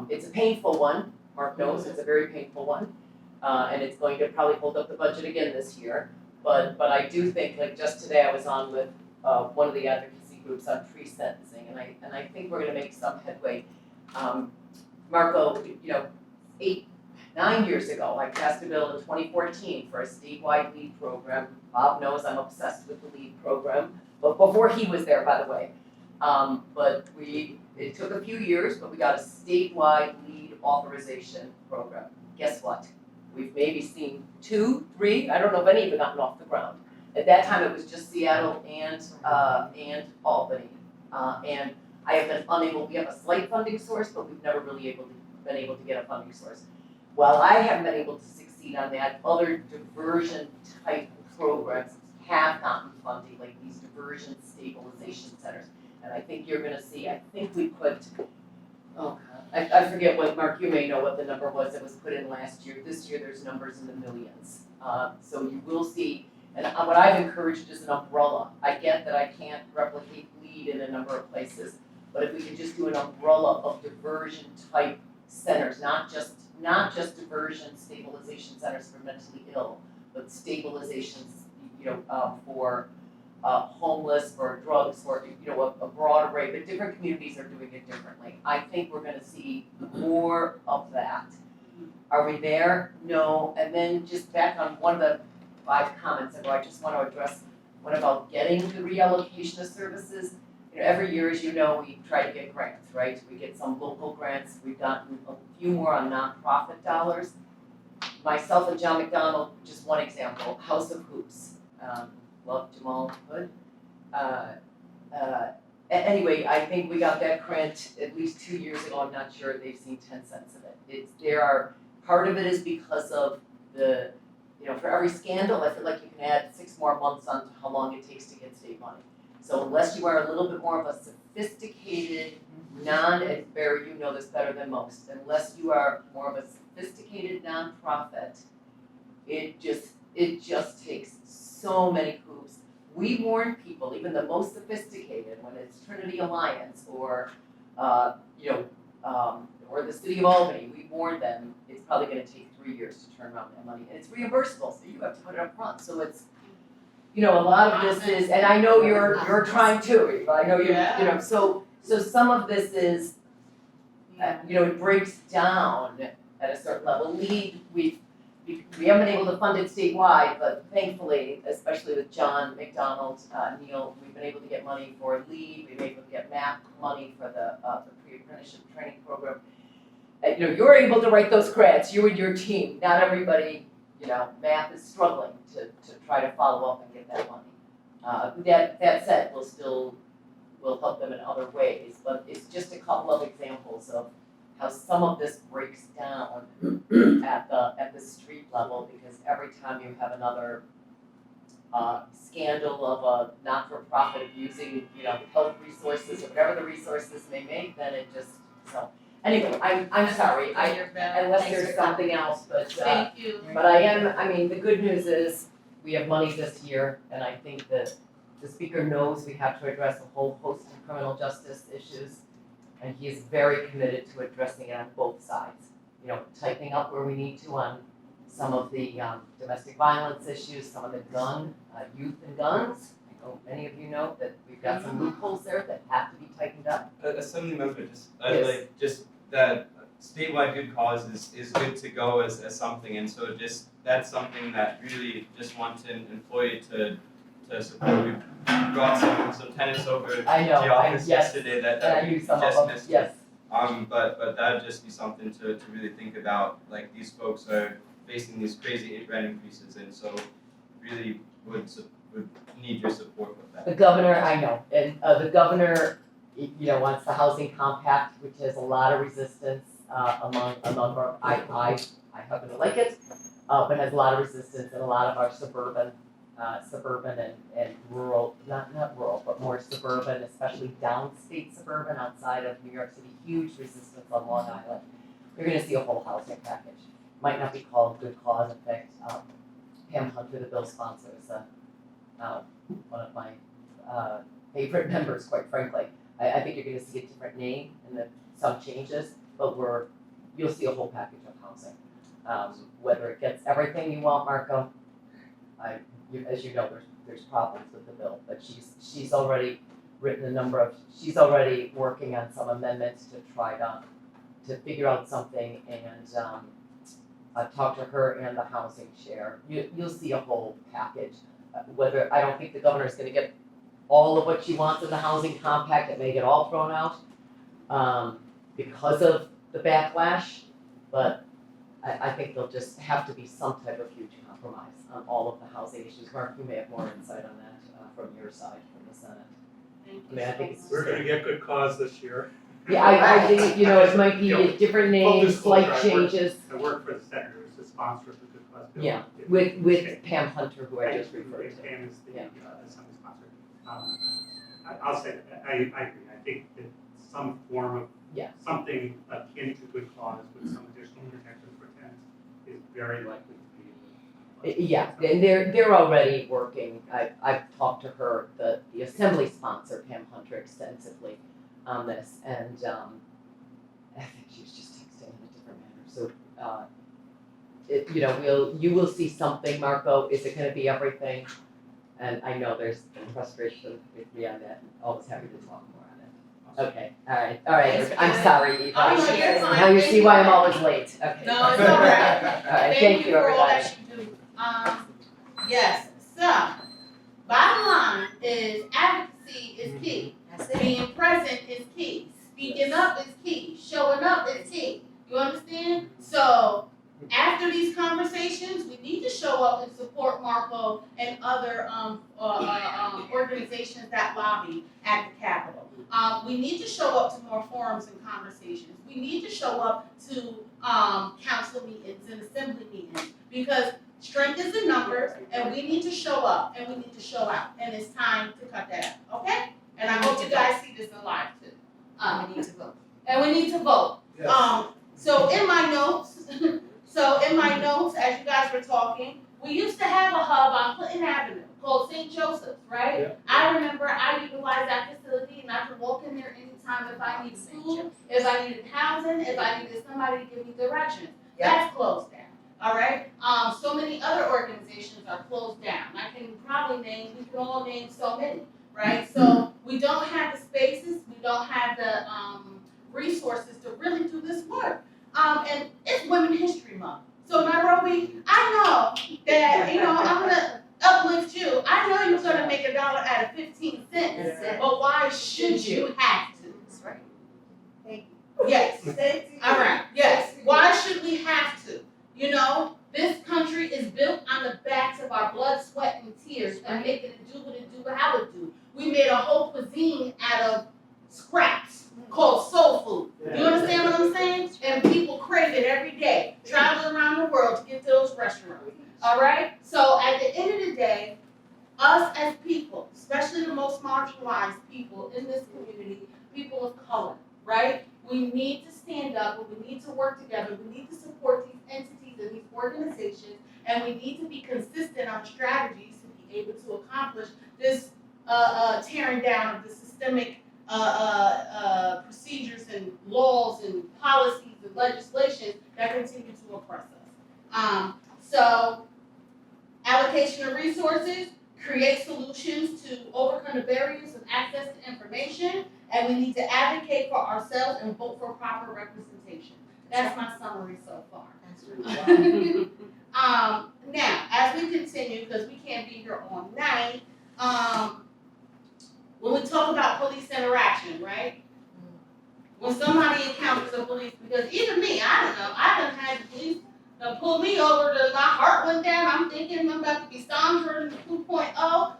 It's a painful one, Mark knows, it's a very painful one, and it's going to probably hold up the budget again this year. But I do think, like just today, I was on with one of the advocacy groups on tree sentencing, and I think we're gonna make some headway. Marco, you know, 9 years ago, I passed a bill in 2014 for a statewide LEAD program. Bob knows I'm obsessed with the LEAD program, but before he was there, by the way. But it took a few years, but we got a statewide LEAD authorization program. Guess what? We've maybe seen 2, 3, I don't know if any of them gotten off the ground. At that time, it was just Seattle and Albany. And I have been unable, we have a slight funding source, but we've never really been able to get a funding source. While I haven't been able to succeed on that, other diversion type programs have gotten funding, like these diversion stabilization centers. And I think you're gonna see, I think we put, oh God, I forget what, Mark, you may know what the number was that was put in last year. This year, there's numbers in the millions. So you will see, and what I've encouraged is an umbrella. I get that I can't replicate LEAD in a number of places, but if we could just do an umbrella of diversion type centers, not just diversion stabilization centers for mentally ill, but stabilizations, you know, for homeless, for drugs, for, you know, a broad array, but different communities are doing it differently. I think we're gonna see more of that. Are we there? No. And then just back on one of the 5 comments ago, I just want to address what about getting the reallocation of services. You know, every year, as you know, we try to get grants, right? We get some local grants. We've gotten a few more on nonprofit dollars. Myself and John McDonald, just one example, House of Hoops. Love Jamal Hood. Anyway, I think we got that grant at least 2 years ago. I'm not sure they've seen 10 cents of it. Part of it is because of the, you know, for every scandal, I feel like you can add 6 more months on to how long it takes to get state money. So unless you are a little bit more of a sophisticated, and Barry, you know this better than most, unless you are more of a sophisticated nonprofit, it just takes so many hoops. We warn people, even the most sophisticated, when it's Trinity Alliance or, or the City of Albany, we warn them it's probably gonna take 3 years to turn around that money. And it's reimbursable, so you have to put it up front. So it's, you know, a lot of this is, and I know you're trying to, I know you know, so some of this is, you know, it breaks down at a certain level. LEAD, we haven't been able to fund it statewide, but thankfully, especially with John McDonald, Neil, we've been able to get money for LEAD, we've been able to get MAP money for the pre-apprenticeship training program. You know, you're able to write those grants, you and your team, not everybody, you know, MAP is struggling to try to follow up and get that money. That said, we'll help them in other ways, but it's just a couple of examples of how some of this breaks down at the street level, because every time you have another scandal of a not-for-profit abusing, you know, health resources or whatever the resources may make, then it just So, anyway, I'm sorry, You're better. unless Thanks there's for coming. something else, but, Thank you. but I mean, the good news is, we have money this year, and I think that the speaker knows we have to address a whole host of criminal justice issues, and he is very committed to addressing it on both sides. You know, tightening up where we need to on some of the domestic violence issues, some of the youth and guns. I know many of you know that we've got some loopholes there that have to be tightened up. Assembly member, Yes. just that statewide good cause is good to go as something, and so that's something that really just want to employ to support. We brought some tenants over to I know, the office yesterday that And I we knew some of just them, missed. yes. But that would just be something to really think about. Like, these folks are facing these crazy rent increases, and so really would need your support with that. The governor, I know, and the governor, wants the housing compact, which has a lot of resistance among our, I happen to like it, but has a lot of resistance in a lot of our suburban and rural, not rural, but more suburban, especially downstate suburban outside of New York City, huge resistance on Long Island. You're gonna see a whole housing package. Might not be called good cause, in fact, Pam Hunter, the bill sponsor, is one of my favorite members, quite frankly. I think you're gonna see a different name and some changes, but you'll see a whole package of housing. Whether it gets everything you want, Marco, as you know, there's problems with the bill, but she's already written she's already working on some amendments to try to figure out something, and I've talked to her and the housing chair. You'll see a whole package. Whether, I don't think the governor's gonna get all of what she wants in the housing compact, it may get all thrown out because of the backlash, but I think there'll just have to be some type of huge compromise on all of the housing issues. Mark, you may have more insight on that from your side, from the Senate. Thank I mean, I think it's. We're gonna get good cause this year. Yeah, I think, it might be a different name, disclosure, slight changes. I work for the senator, who's the sponsor of the good cause bill. Yeah, with Pam Hunter, who I just referred to. Pam is the Yeah. assembly sponsor. I'll say that, I agree, I think that some form of, Yeah. something akin to good cause with some additional protections for tenants is very likely to be. Yeah, and they're already working. I've talked to her, the assembly sponsor, Pam Hunter, extensively on this, and I think she was just texting in a different manner. So, you will see something, Marco. Is it going to be everything? And I know there's frustration with me on that. I'm always happy to talk more on it. Okay, all right. I'm sorry, Eva. Oh, no, you're fine. Now you Thank see you. why I'm always late. Okay. No, it's all right. All right, thank you, for all everybody. that you do. Yes, so, bottom line is advocacy is key. That's it. Being present is key. Speaking up is key. Showing up is key. You understand? So, after these conversations, we need to show up and support Marco and other organizations that lobby at the Capitol. We need to show up to more forums and conversations. We need to show up to council meetings and assembly meetings, because strength is in numbers, and we need to show up and we need to show out, and it's time to cut that out, okay? And I hope you guys see this in live too. We need to vote. And we need to vote. Yes. So in my notes, as you guys were talking, we used to have a hub on Clinton Avenue called St. Joseph's, right? Yeah. I remember I utilized that facility, and I could walk in there anytime if I needed food, if I needed housing, if I needed somebody to give me directions. Yeah. That's closed down, all right? So many other organizations are closed down. We can all name so many, right? So we don't have the spaces, we don't have the resources to really do this work. And it's Women History Month. So Nairobi, I know that, I'm gonna uplift you. I know you're gonna make $1 out of 15 cents, That's it. but why should you have to? That's right. Thank you. Yes. Thank you. All right, yes. Why should we have to? This country is built on the backs of our blood, sweat, and tears, and making it do what it do, how it do. We made a whole cuisine out of scraps called soul food. You understand what I'm saying? And people crave it every day, traveling around the world to get to those restaurants. All right? So at the end of the day, us as people, especially the most marginalized people in this community, people of color, right? We need to stand up, and we need to work together, we need to support these entities and these organizations, and we need to be consistent on strategies to be able to accomplish this tearing down of the systemic procedures and laws and policies and legislation that continue to oppress us. So allocation of resources, create solutions to overcome the barriers of access to information, and we need to advocate for ourselves and vote for proper representation. That's my summary so far. Now, as we continue, because we can't be here all night, when we talk about police interaction, right? When somebody encounters the police, because even me, I don't know, I done had the police pull me over to my heart went down. I'm thinking I'm about to be Sandra 2.0.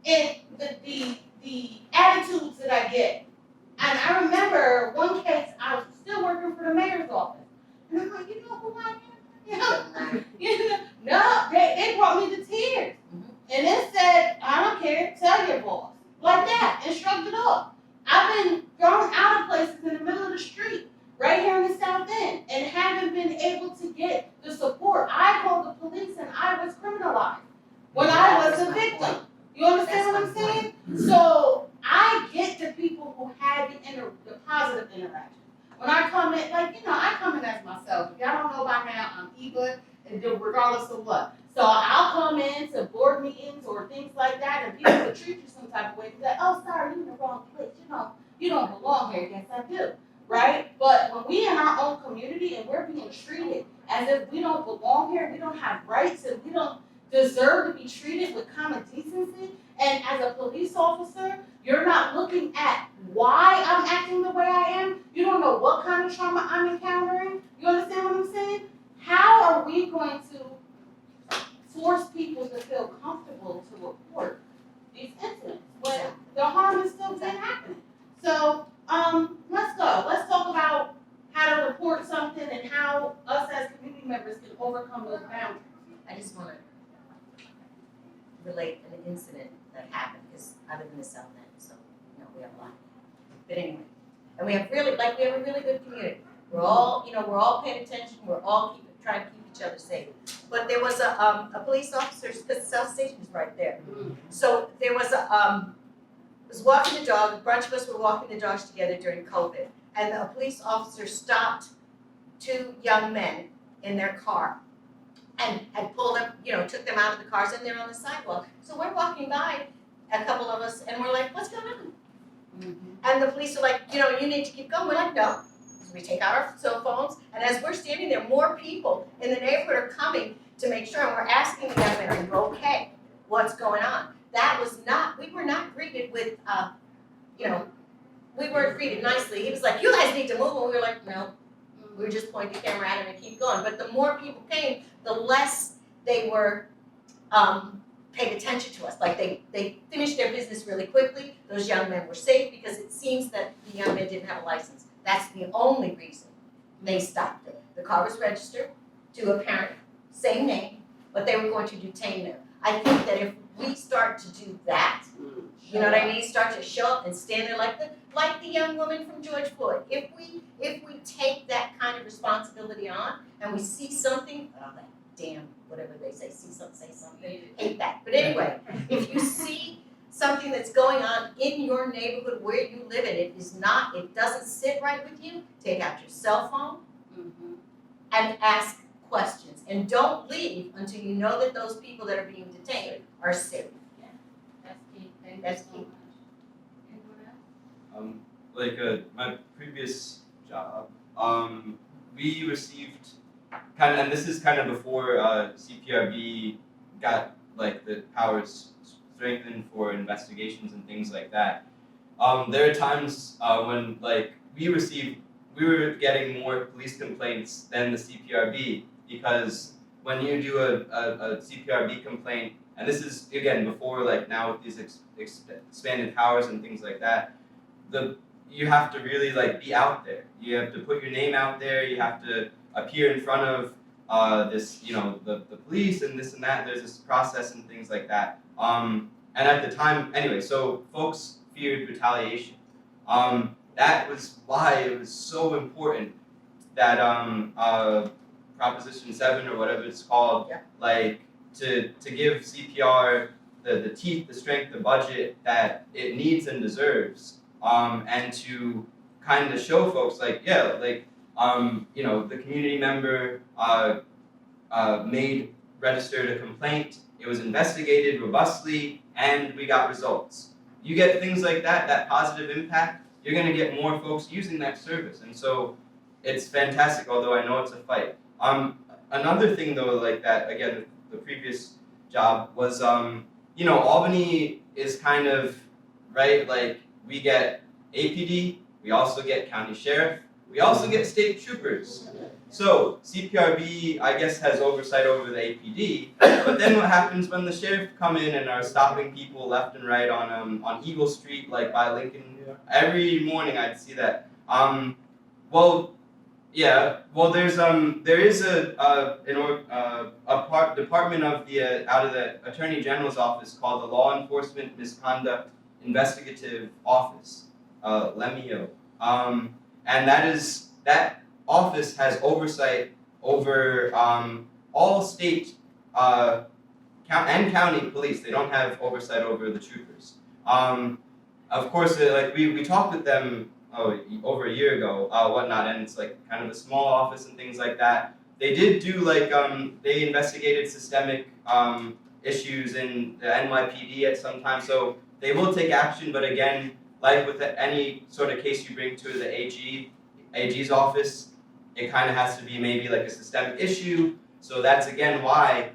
And the attitudes that I get. And I remember one case, I was still working for the mayor's office. And I'm like, you know who I am? No, they brought me to tears. And it said, I don't care, tell your boss. Like that, and shrugged it off. I've been thrown out of places in the middle of the street, right here in the South End, and haven't been able to get the support. I called the police and I was criminalized when I was a victim. You understand what I'm saying? So I get the people who had the positive interaction. When I come in, I come in as myself. If y'all don't know by now, I'm Eva, and regardless of what. So I'll come in to board meetings or things like that, and people will treat you some type of way. They're like, oh, sorry, you're in the wrong place. You don't belong here. Yes, I do. Right? But when we in our own community and we're being treated as if we don't belong here, we don't have rights, and we don't deserve to be treated with common decency, and as a police officer, you're not looking at why I'm acting the way I am. You don't know what kind of trauma I'm encountering. You understand what I'm saying? How are we going to force people to feel comfortable to report these incidents when the harm is still been happening? So let's go. Let's talk about how to report something and how us as community members can overcome those boundaries. I just want to relate an incident that happened, because I live in the South End, so we have a lot. But anyway, and we have a really good community. We're all paying attention. We're all trying to keep each other safe. But there was a police officer, because South Station is right there. So there was was walking the dog. A bunch of us were walking the dogs together during COVID, and a police officer stopped two young men in their car and had pulled them, took them out of the cars, and they're on the sidewalk. So we're walking by, a couple of us, and we're like, what's going on? And the police are like, you need to keep going. We're like, no. So we take out our cell phones, and as we're standing there, more people in the neighborhood are coming to make sure, and we're asking the young men, are you okay? What's going on? We were not greeted with, we weren't greeted nicely. He was like, you guys need to move, and we were like, no. We were just pointing the camera at him and keep going. But the more people came, the less they were paying attention to us. Like they finished their business really quickly. Those young men were safe because it seems that the young men didn't have a license. That's the only reason they stopped it. The car was registered to a parent, same name, but they were going to detain them. I think that if we start to do that, you know what I mean? Start to show up and stand there like the young woman from George Floyd. If we take that kind of responsibility on and we see something, that damn, whatever they say, see something, say something, hate that. But anyway, if you see something that's going on in your neighborhood where you live in, it doesn't sit right with you, take out your cell phone and ask questions. And don't leave until you know that those people that are being detained are safe. That's key. That's key. My previous job, we received and this is kind of before CPRB got the powers strengthened for investigations and things like that. There are times when we were getting more police complaints than the CPRB, because when you do a CPRB complaint, and this is again before now with these expanded powers and things like that, you have to really be out there. You have to put your name out there. You have to appear in front of the police and this and that. There's this process and things like that. And at the time, anyway, so folks feared retaliation. And that was why it was so important that Proposition 7 or whatever it's called, Yeah. like to give CPR the teeth, the strength, the budget that it needs and deserves, and to kind of show folks like, yeah, like, you know, the community member registered a complaint, it was investigated robustly, and we got results. You get things like that, that positive impact, you're gonna get more folks using that service, and so it's fantastic, although I know it's a fight. Another thing though, like that, again, the previous job was, you know, Albany is kind of, right, like, we get APD, we also get county sheriff, we also get state troopers. So CPRB, I guess, has oversight over the APD, but then what happens when the sheriff come in and are stopping people left and right on Eagle Street, like by Lincoln? Every morning I'd see that. There is a department of the out of the Attorney General's office called the Law Enforcement Misconduct Investigative Office, LEMIO, and that office has oversight over all state and county police. They don't have oversight over the troopers. Of course, like we talked with them over a year ago, whatnot, and it's like kind of a small office and things like that. They did do like they investigated systemic issues in the NYPD at some time, so they will take action. But again, like with any sort of case you bring to the AG's office, it kind of has to be maybe like a systemic issue. So that's again why,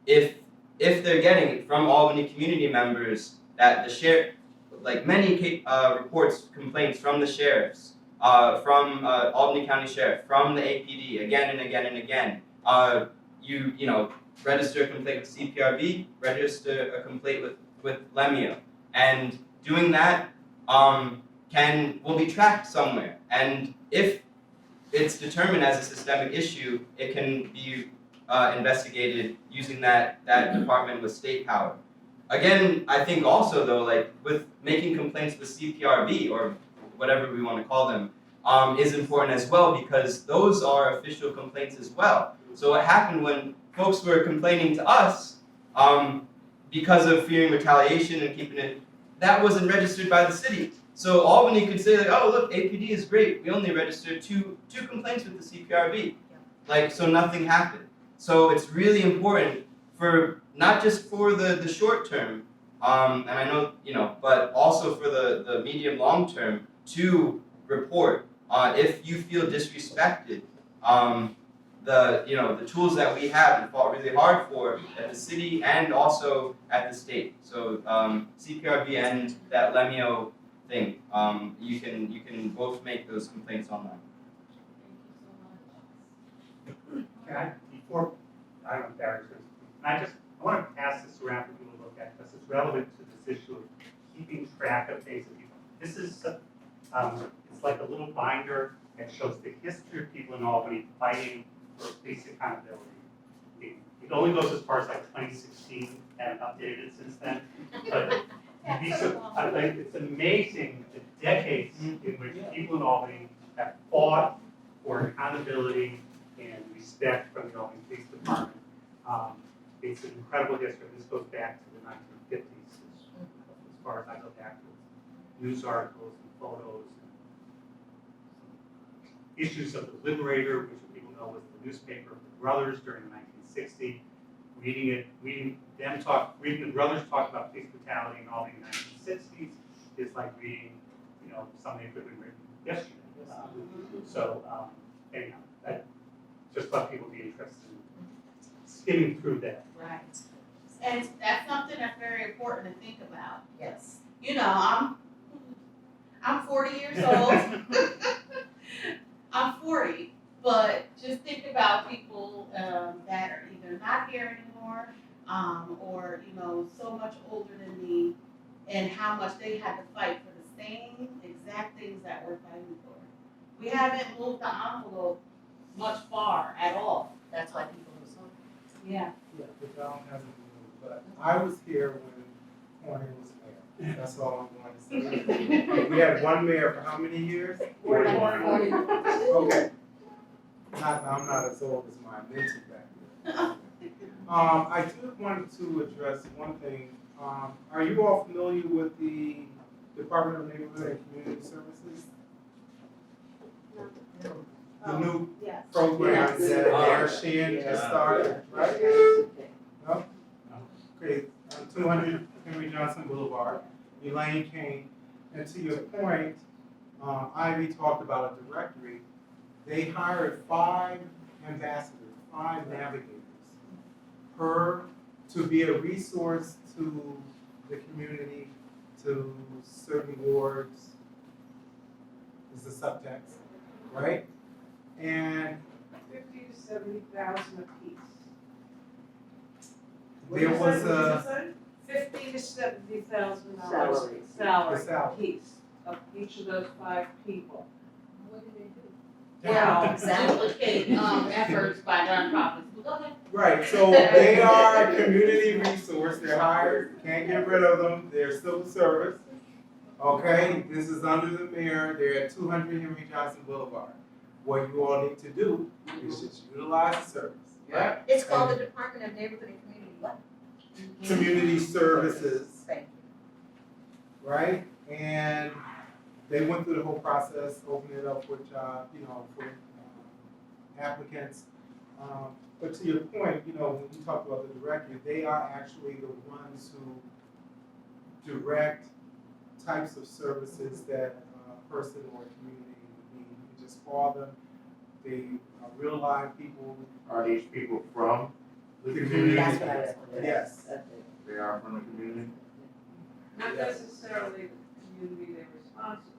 if they're getting it from Albany community members, that the sheriff, like many complaints from the sheriffs, from Albany County Sheriff, from the APD, again and again and again. You know, register a complaint with CPRB, register a complaint with LEMIO, and doing that will be tracked somewhere. And if it's determined as a systemic issue, it can be investigated using that department with state power. Again, I think also though, like with making complaints with CPRB or whatever we want to call them, is important as well, because those are official complaints as well. So what happened when folks were complaining to us because of fearing retaliation and keeping it, that wasn't registered by the city. So Albany could say like, oh look, APD is great. We only registered two complaints with the CPRB. Like, so nothing happened. So it's really important for not just for the short term, and I know, you know, but also for the medium long term to report if you feel disrespected. The tools that we have and fought really hard for at the city and also at the state. So CPRB and that LEMIO thing, you can both make those complaints online. Before, I don't know if Barry's going to, I want to pass this around for people to look at, because it's relevant to this issue of keeping track of things that people. This is, it's like a little binder that shows the history of people in Albany fighting for police accountability. It only goes as far as like 2016, haven't updated it since then. But it's amazing the decades in which people in Albany have fought for accountability and respect from the Albany Police Department. It's an incredible history. This goes back to the 1950s, as far as I go back to news articles and photos and issues of the Liberator, which people know was the newspaper of the Brothers during the 1960s. Reading the Brothers talk about police brutality in Albany in the 1960s is like reading, you know, something that could have been written yesterday. Anyhow, that just let people be interested in skimming through that. Right. And that's something that's very important to think about. Yes. You know, I'm 40 years old. I'm 40, but just think about people that are either not here anymore, or you know, so much older than me, and how much they had to fight for the same exact things that we're fighting for. We haven't moved the envelope much far at all. That's why people lose hope. Yeah. Yeah, the town hasn't moved, but I was here when Corning was mayor. That's all I'm going to say. We had one mayor for how many years? 41. Okay. I'm not as old as my mentor back then. I did want to address one thing. Are you all familiar with the Department of Neighborhood and Community Services? The new Yes. program Yes. that Mayor Shan just started, right? No? Okay, 200 Henry Johnson Boulevard, Elaine Kane. And to your point, Ivy talked about a directory. They hired 5 ambassadors, 5 navigators, to be a resource to the community, to certain wards, is the subtext, right? And 50 to 70,000 apiece. there was a, 50 to 70,000 Salaries. salary The salary. apiece of each of those 5 people. What do they do? Well, exactly. Duplicate, efforts by nonprofits, but go ahead. right, so they are a community resource, they're hired, can't get rid of them, they're civil service. Okay, this is under the mayor, they're at 200 Henry Johnson Boulevard. What you all need to do is just utilize the service, right? It's called the Department of Neighborhood and Community what? Community services, Thank right? And they went through the whole process, opened it up for job, for applicants. But to your point, when you talk about the director, they are actually the ones who direct types of services that a person or a community would need. You just call them. They are real live people. Are these people from the The you. community? That's what I was wondering. Yes. They are from the community? Not Yes. necessarily the community they're responsible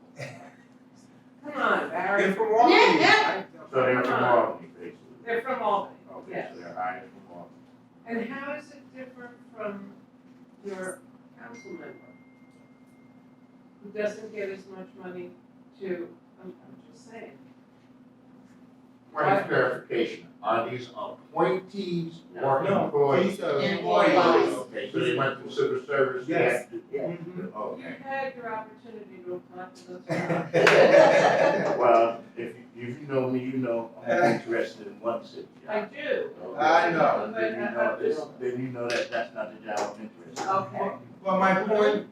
for. Come on, Barry. They're from Albany. right? So they're from Albany, basically? They're from Albany, Okay, yes. so they're hired from Albany. And how is it different from your council member? Who doesn't get as much money to, I'm just saying. Point of clarification, are these appointees or No, employees? these are Employees. Okay, so they went through civil service? they Yes. have to- Mhm. Okay. You had your opportunity to apply for those jobs. Well, if you know me, you know I'm interested in one city I job. do. Okay. I know. Then you know this, then you know that that's not the job I'm interested in. Okay. Well, my point,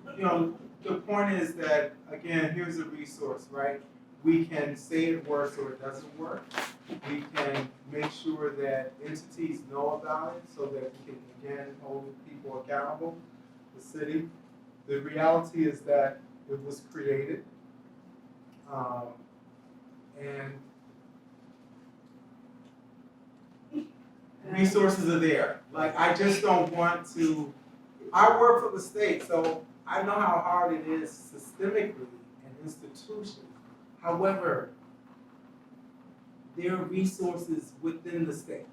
the point is that, again, here's a resource, right? We can say it works or it doesn't work. We can make sure that entities know about it so that we can, again, hold people accountable, the city. The reality is that it was created. And resources are there. Like, I just don't want to, I work for the state, so I know how hard it is systemically and institutionally. However, there are resources within the state.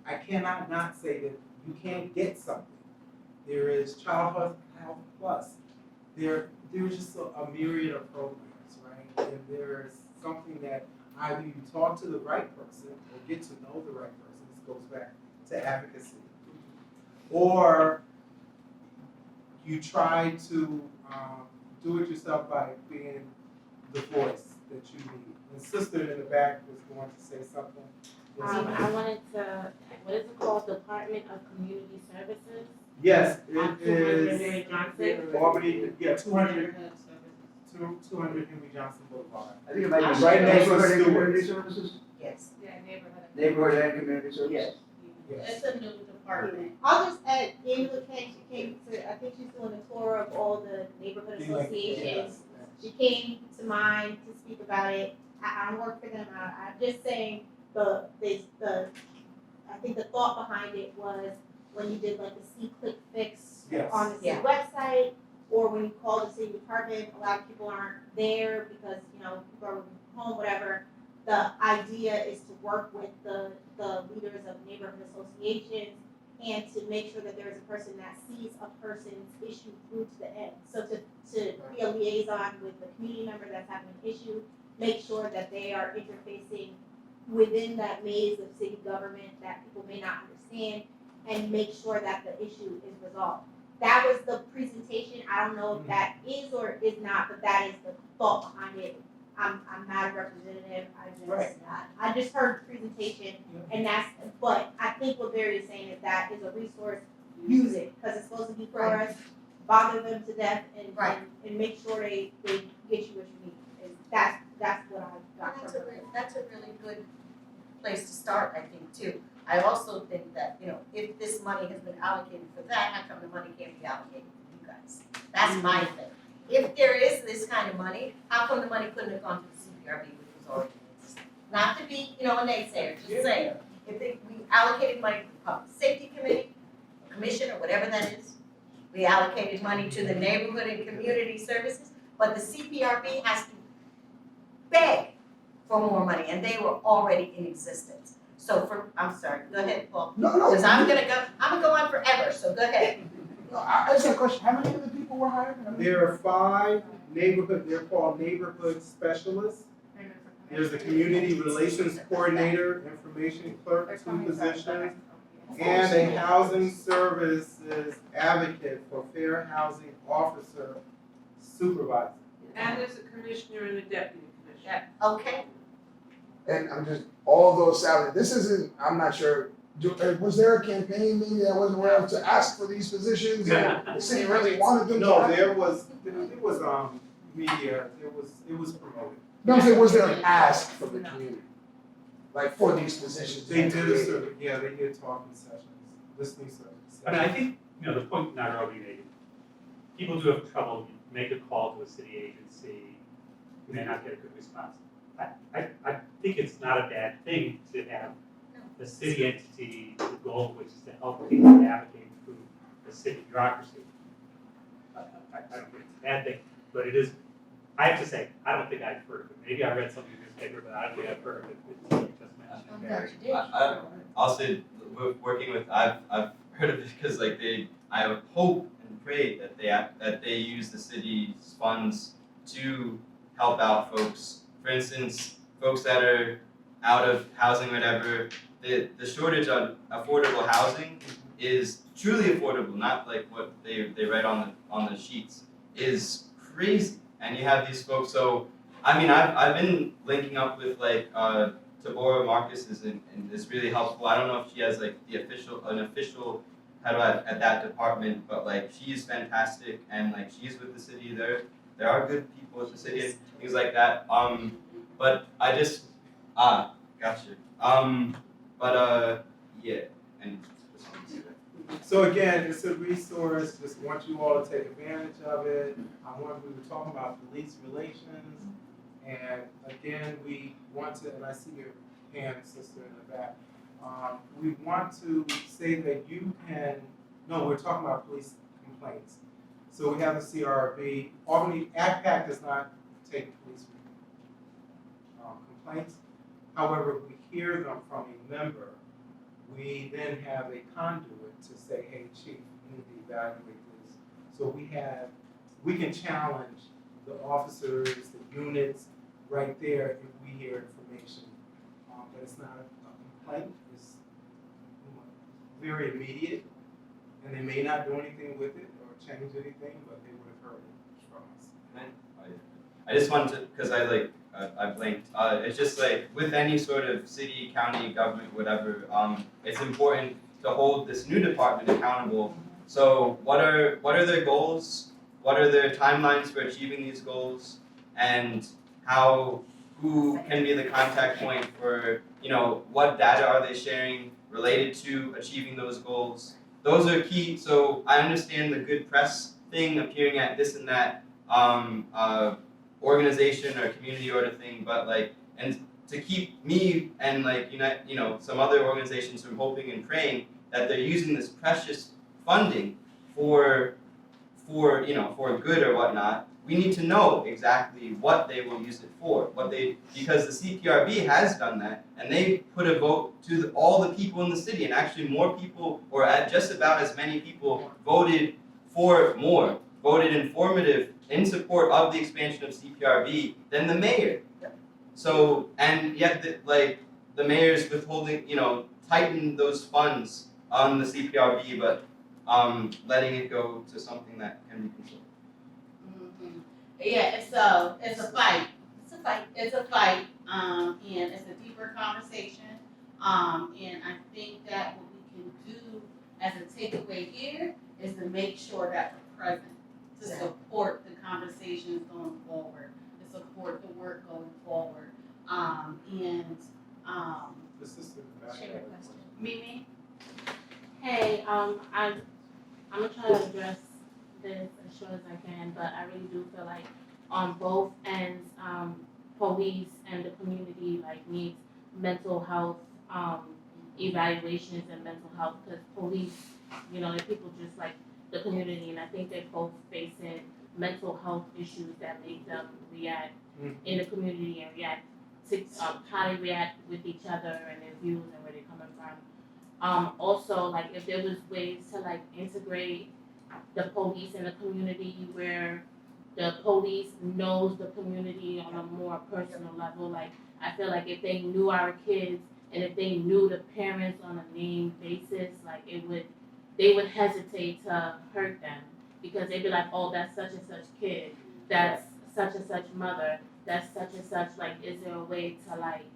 I cannot not say that you can't get something. There is Child Health Plus. There's just a myriad of programs, right? And there's something that either you talk to the right person or get to know the right person. This goes back to advocacy. Or you try to do it yourself by being the voice that you need. And sister in the back was going to say something. I wanted to, what is it called, Department of Community Services? Yes, On it 200 is Henry Johnson. Albany, 200 Neighborhood services. 200 Henry Johnson Boulevard. I think it might be Right next to neighborhood and Stewart's. community services, Yes. Yeah, neighborhood. neighborhood and community services. Yes. Yes. It's a new department. I'll just add, AVillage came to, I think she's doing a tour of all the neighborhood associations. Yes. She came to mine to speak about it. I don't work for them. I'm just saying I think the thought behind it was when you did like the C-Click fix Yes. on the city Yeah. website, or when you call the city department, a lot of people aren't there because, people are working from home, whatever. The idea is to work with the leaders of neighborhood associations and to make sure that there is a person that sees a person's issue through to the end. So to be a liaison with the community member that's having an issue, make sure that they are interfacing within that maze of city government that people may not understand, and make sure that the issue is resolved. that was the presentation. I don't know if that is or is not, but that is the thought behind it. I'm not a representative. Right. I just heard the presentation, and but I think what Barry is saying is that is a resource. Use it because it's supposed to be for us. Bother them to death and make sure they get you what you need. And that's what I got from it. That's a really good place to start, I think, too. I also think that, you know, if this money has been allocated for that, how come the money can't be allocated for you guys? That's my thing. If there is this kind of money, how come the money couldn't have gone to the CPRB, which was already in existence? Not to be, you know, a naysayer, just saying. If we allocated money to the Public Safety Committee, commission, or whatever that is, we allocated money to the neighborhood and community services, but the CPRB has to beg for more money, and they were already in existence. So I'm sorry, go ahead, Paul. No. Because I'm gonna go on forever, so go ahead. I just have a question. How many of the people were hired? There are 5 they're called neighborhood specialists. There's a community relations coordinator, information clerk, 2 positions, and a housing services advocate for fair housing officer supervisor. And there's a commissioner and a deputy commissioner. Okay, And I'm just, all those salaries, this isn't, I'm not sure, was there a campaign maybe I wasn't aware of to ask for these positions? And the city really wanted them to No, happen? there was media, it was promoted. No, I'm saying, was there an ask from the community? Like for these positions? They did talking sessions, listening sessions. I mean, I think, you know, the point Nairobi made, people do have trouble, you make a call to a city agency, you may not get a good response. I think it's not a bad thing to have the city entity, the goal of which is to help people navigate through the city bureaucracy. I don't think it's a bad thing, but it is, I have to say, I don't think I've heard of it. Maybe I read something in the newspaper, but I don't think I've heard of it. It's like you just mentioned, Barry. I'll say, working with, I've heard of it because like I hope and pray that they use the city's funds to help out folks. For instance, folks that are out of housing, whatever, the shortage on affordable housing is truly affordable, not like what they write on the sheets, is crazy. And you have these folks, so I mean I've been linking up with like Tabora Marcus and is really helpful. I don't know if she has like an official head at that department, but like she's fantastic and like she's with the city there. There are good people at the city and things like that. But I just gotcha. Yeah, and So again, it's a resource, just want you all to take advantage of it. We were talking about police relations, and again, we want to, and I see your hand, sister, in the back. We want to say that we're talking about police complaints. So we have the CRB, Albany, ACPAC does not take police complaints. However, if we hear them from a member, we then have a conduit to say, hey, chief, we need to evaluate this. So we can challenge the officers, the units right there if we hear information. But it's not a complaint, it's very immediate, and they may not do anything with it or change anything, but they would have heard it from us. I just wanted to, because I blinked. It's just like with any sort of city, county, government, whatever, it's important to hold this new department accountable. So what are their goals? What are their timelines for achieving these goals? And who can be the contact point for, what data are they sharing related to achieving those goals? Those are key. So I understand the good press thing appearing at this and that organization or community order thing, but and to keep me and some other organizations from hoping and praying that they're using this precious funding for good or whatnot, we need to know exactly what they will use it for, because the CPRB has done that, and they put a vote to all the people in the city, and actually more people, or just about as many people, voted informative in support of the expansion of CPRB than the mayor. So, and yet the mayor's withholding, tighten those funds on the CPRB, but letting it go to something that can be controlled. Yeah, it's a fight. It's a fight. It's a fight, and it's a deeper conversation. And I think that what we can do as a takeaway here is to make sure that we're present to support the conversations going forward, to support the work going forward. The sister in the back. Share your question. Mimi? Hey, I'm gonna try to address this as short as I can, but I really do feel like on both ends, police and the community like needs mental health evaluations and mental health, because police, you know, they're people just like the community, and I think they're both facing mental health issues that make them react in the community and react to how they react with each other and their views and where they're coming from. Also, like if there was ways to like integrate the police in the community where the police knows the community on a more personal level. Like I feel like if they knew our kids and if they knew the parents on a name basis, like they would hesitate to hurt them because they'd be like, oh, that's such and such kid, that's such and such mother, that's such and such. Like, is there a way to like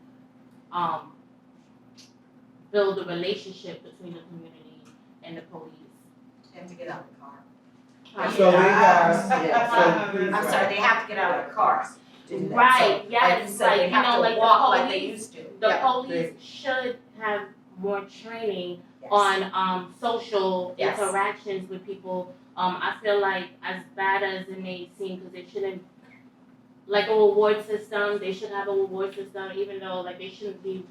build a relationship between the community and the police? And to get out of the car. So they got, I'm sorry, they have to get out of their cars to do that. Right, So, yes, like you said, they like, you have know, to like the walk like they police- used to. The Yeah. police should have more training Yes. on social Yes. interactions with people. I feel like as bad as it may seem, because they shouldn't, like a reward system, they should have a reward system, even though like they shouldn't be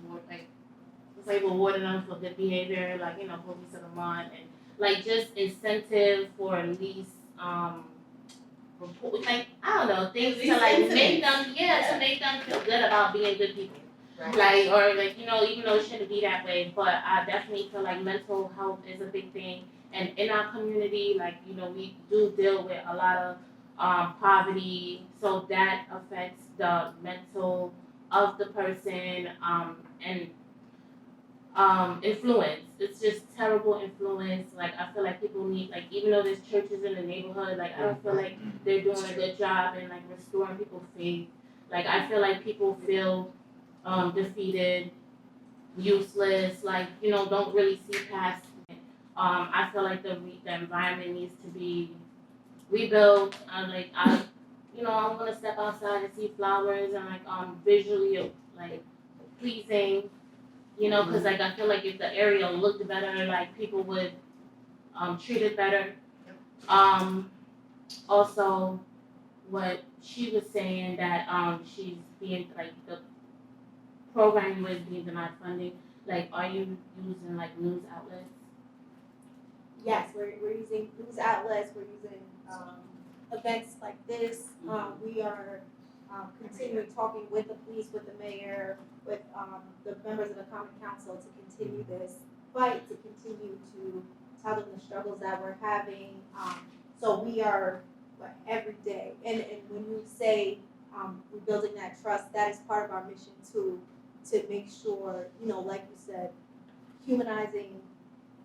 rewarding them for good behavior, like, you know, police of the month, and like just incentive for at least report, like I don't know, things to like make them to make them feel good about being good people. Right. Like, or like, you know, even though it shouldn't be that way, but I definitely feel like mental health is a big thing. And in our community, like, you know, we do deal with a lot of poverty, so that affects the mental of the person, and influence. It's just terrible influence. Like, I feel like people need, like, even though there's churches in the neighborhood, like, I don't feel like they're doing a good job in, like, restoring people's faith. Like, I feel like people feel defeated, useless, like, you know, don't really see past it. I feel like the environment needs to be rebuilt. You know, I'm gonna step outside and see flowers and like visually like pleasing, you know, because like I feel like if the area looked better, like people would treat it better. Also, what she was saying that she's being like the program was being denied funding. Like, are you using like news outlets? Yes, we're using news outlets, we're using events like this. We are continuing talking with the police, with the mayor, with the members of the Common Council to continue this fight, to continue to tell them the struggles that we're having. So we are every day, and when you say rebuilding that trust, that is part of our mission too, to make sure, you know, like you said, humanizing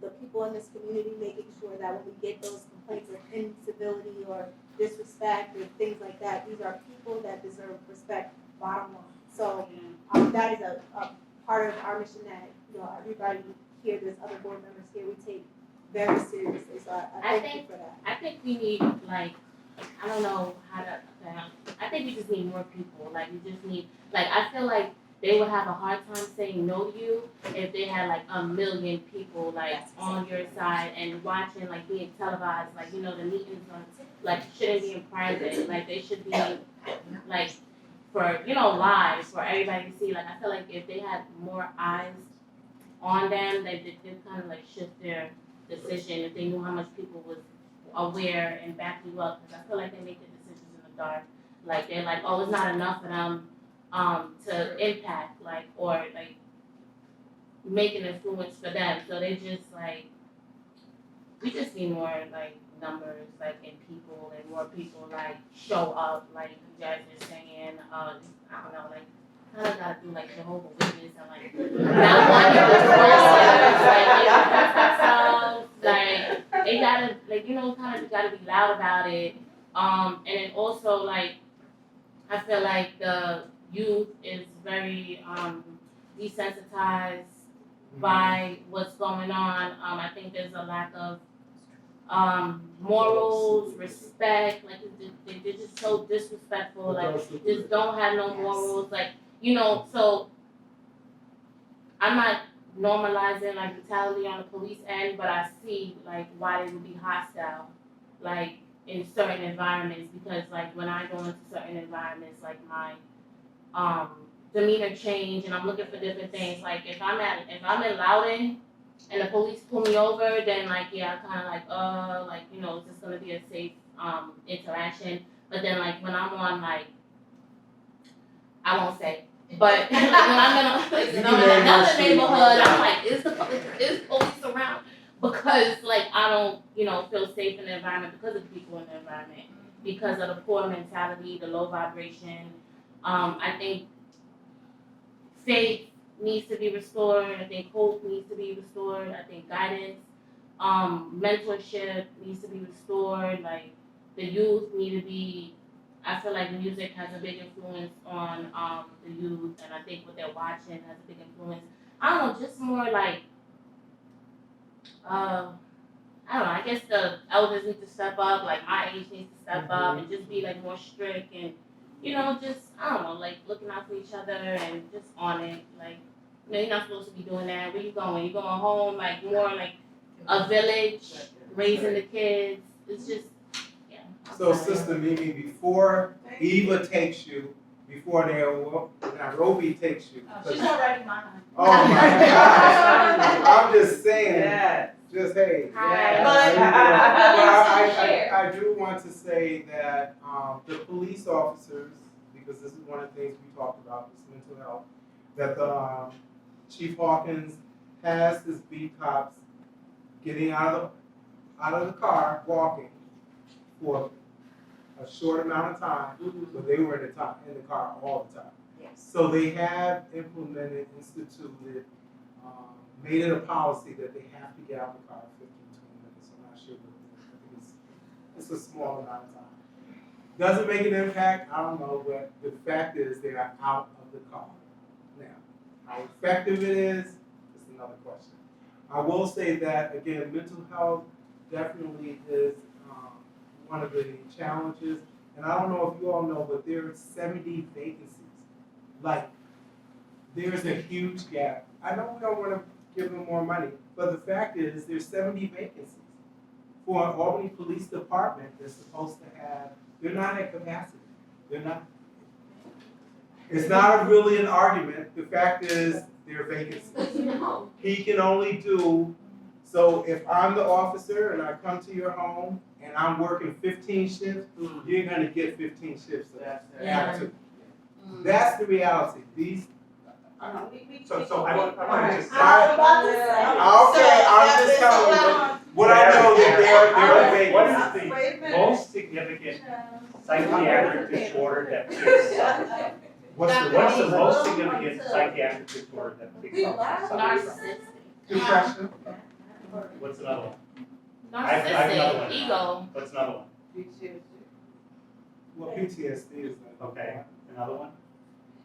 the people in this community, making sure that when we get those complaints of incivility or disrespect or things like that, these are people that deserve respect, bottom line. So that is a part of our mission that, you know, everybody here, there's other board members here, we take very seriously. So I thank you for that. I think we need like, I don't know how to, I think we just need more people. Like, we just need, like, I feel like they would have a hard time saying no to you if they had like 1 million people like on your side and watching, like being televised, like, you know, the meetings on, like, shouldn't be in private, like they should be like for, you know, live for everybody to see. Like, I feel like if they had more eyes on them, they kind of like shift their decision if they knew how much people was aware and back you up, because I feel like they make the decisions in the dark. Like, they're like, oh, it's not enough for them to impact, like, or like make an influence for them. So they just like, we just need more like numbers, like, in people, and more people like show up, like you guys are saying. I don't know, like, kind of gotta do like Jehovah's Witness and like not wanting to like, themselves, like they And then also like, I feel like the youth is very desensitized by what's going on. I think there's a lack of morals, respect. Like they're just so disrespectful. Like just don't have no morals. Like so I'm not normalizing like brutality on the police end, but I see like why they would be hostile, like in certain environments, because like when I go into certain environments, like my demeanor change and I'm looking for different things. Like if I'm in Loudoun and the police pull me over, then like yeah, I kind of like is this gonna be a safe interaction? But then like when I'm on like I won't say. But when I'm in another neighborhood, I'm like, is police around? Because like I don't, feel safe in the environment because of the people in the environment, because of the poor mentality, the low vibration. I think faith needs to be restored. I think hope needs to be restored. I think guidance, mentorship needs to be restored. Like the youth need to be. I feel like music has a big influence on the youth, and I think what they're watching has a big influence. I don't know, just more like, I don't know, I guess the elders need to step up, like my age needs to step up and just be like more strict and, just, I don't know, like looking out for each other and just on it. Like, you're not supposed to be doing that. Where you going? You going home? Like more like a village, raising the kids. It's just, So, Sister Mimi, before Eva takes you, before Nairobi takes you. She's already mine. Oh my gosh! I'm just saying. Yes. Just hey. Hi. But I do want to say that the police officers, because this is one of the things we talked about, this mental health, that Chief Hawkins has his beat cops getting out of the car, walking for a short amount of time, but they were in the car all the time. Yes. So they have implemented, instituted, made it a policy that they have to get out of the car 15, 20 minutes. I'm not sure what it is. It's a small amount of time. Does it make an impact? I don't know, but the fact is they are out of the car. Now, how effective it is another question. I will say that, again, mental health definitely is one of the challenges. And I don't know if you all know, but there are 70 vacancies. Like, there's a huge gap. I know we don't want to give them more money, but the fact is there's 70 vacancies. For an Albany Police Department, they're supposed to have, they're not at capacity. They're not. It's not really an argument. The fact is there are vacancies. He can only do, so if I'm the officer and I come to your home and I'm working 15 shifts, you're going to get 15 shifts. That's the reality. So I want to just say. Okay, I'm just telling you. What I know that there are What vacancies. is the most significant psychiatric disorder that pigs suffer? What's the most significant psychiatric disorder that pigs suffer? Narcissistic. Depression. What's another one? I have another one. Narcissistic, ego. What's another one? Well, PTSD is not. Okay, another one?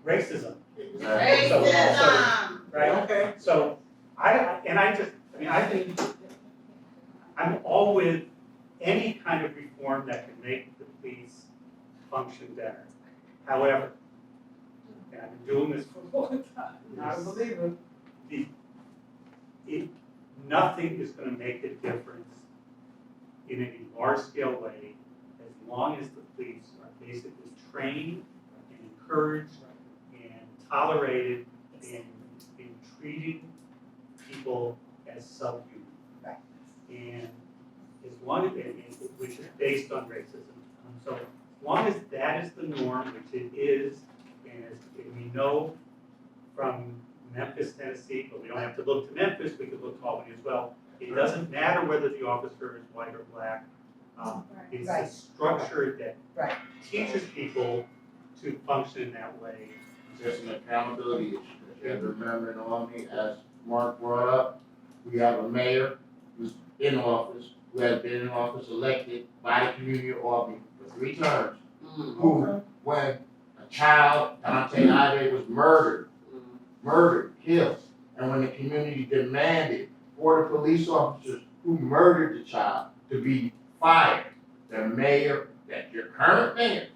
Racism. Racism. Right? Okay. So, I think I'm all with any kind of reform that can make the police function better. However, and I've been doing this for a long time. I believe it. Nothing is going to make a difference in any large-scale way as long as the police are basically trained and encouraged and tolerated in treating people as subhuman. Right. And as long as, which is based on racism. So as long as that is the norm, which it is, and we know from Memphis, Tennessee, but we don't have to look to Memphis, we could look to Albany as well. It doesn't matter whether the officer is white or black. It's Right. a structure that Right. teaches people to function in that way. There's an accountability issue. You have to remember in Albany, as Mark brought up, we have a mayor who's in office, who has been in office elected by the community of Albany for 3 terms, Mm. who, when a child, Dante Ade, was murdered, killed, and when the community demanded for the police officers who murdered the child to be fired, the mayor, your current mayor,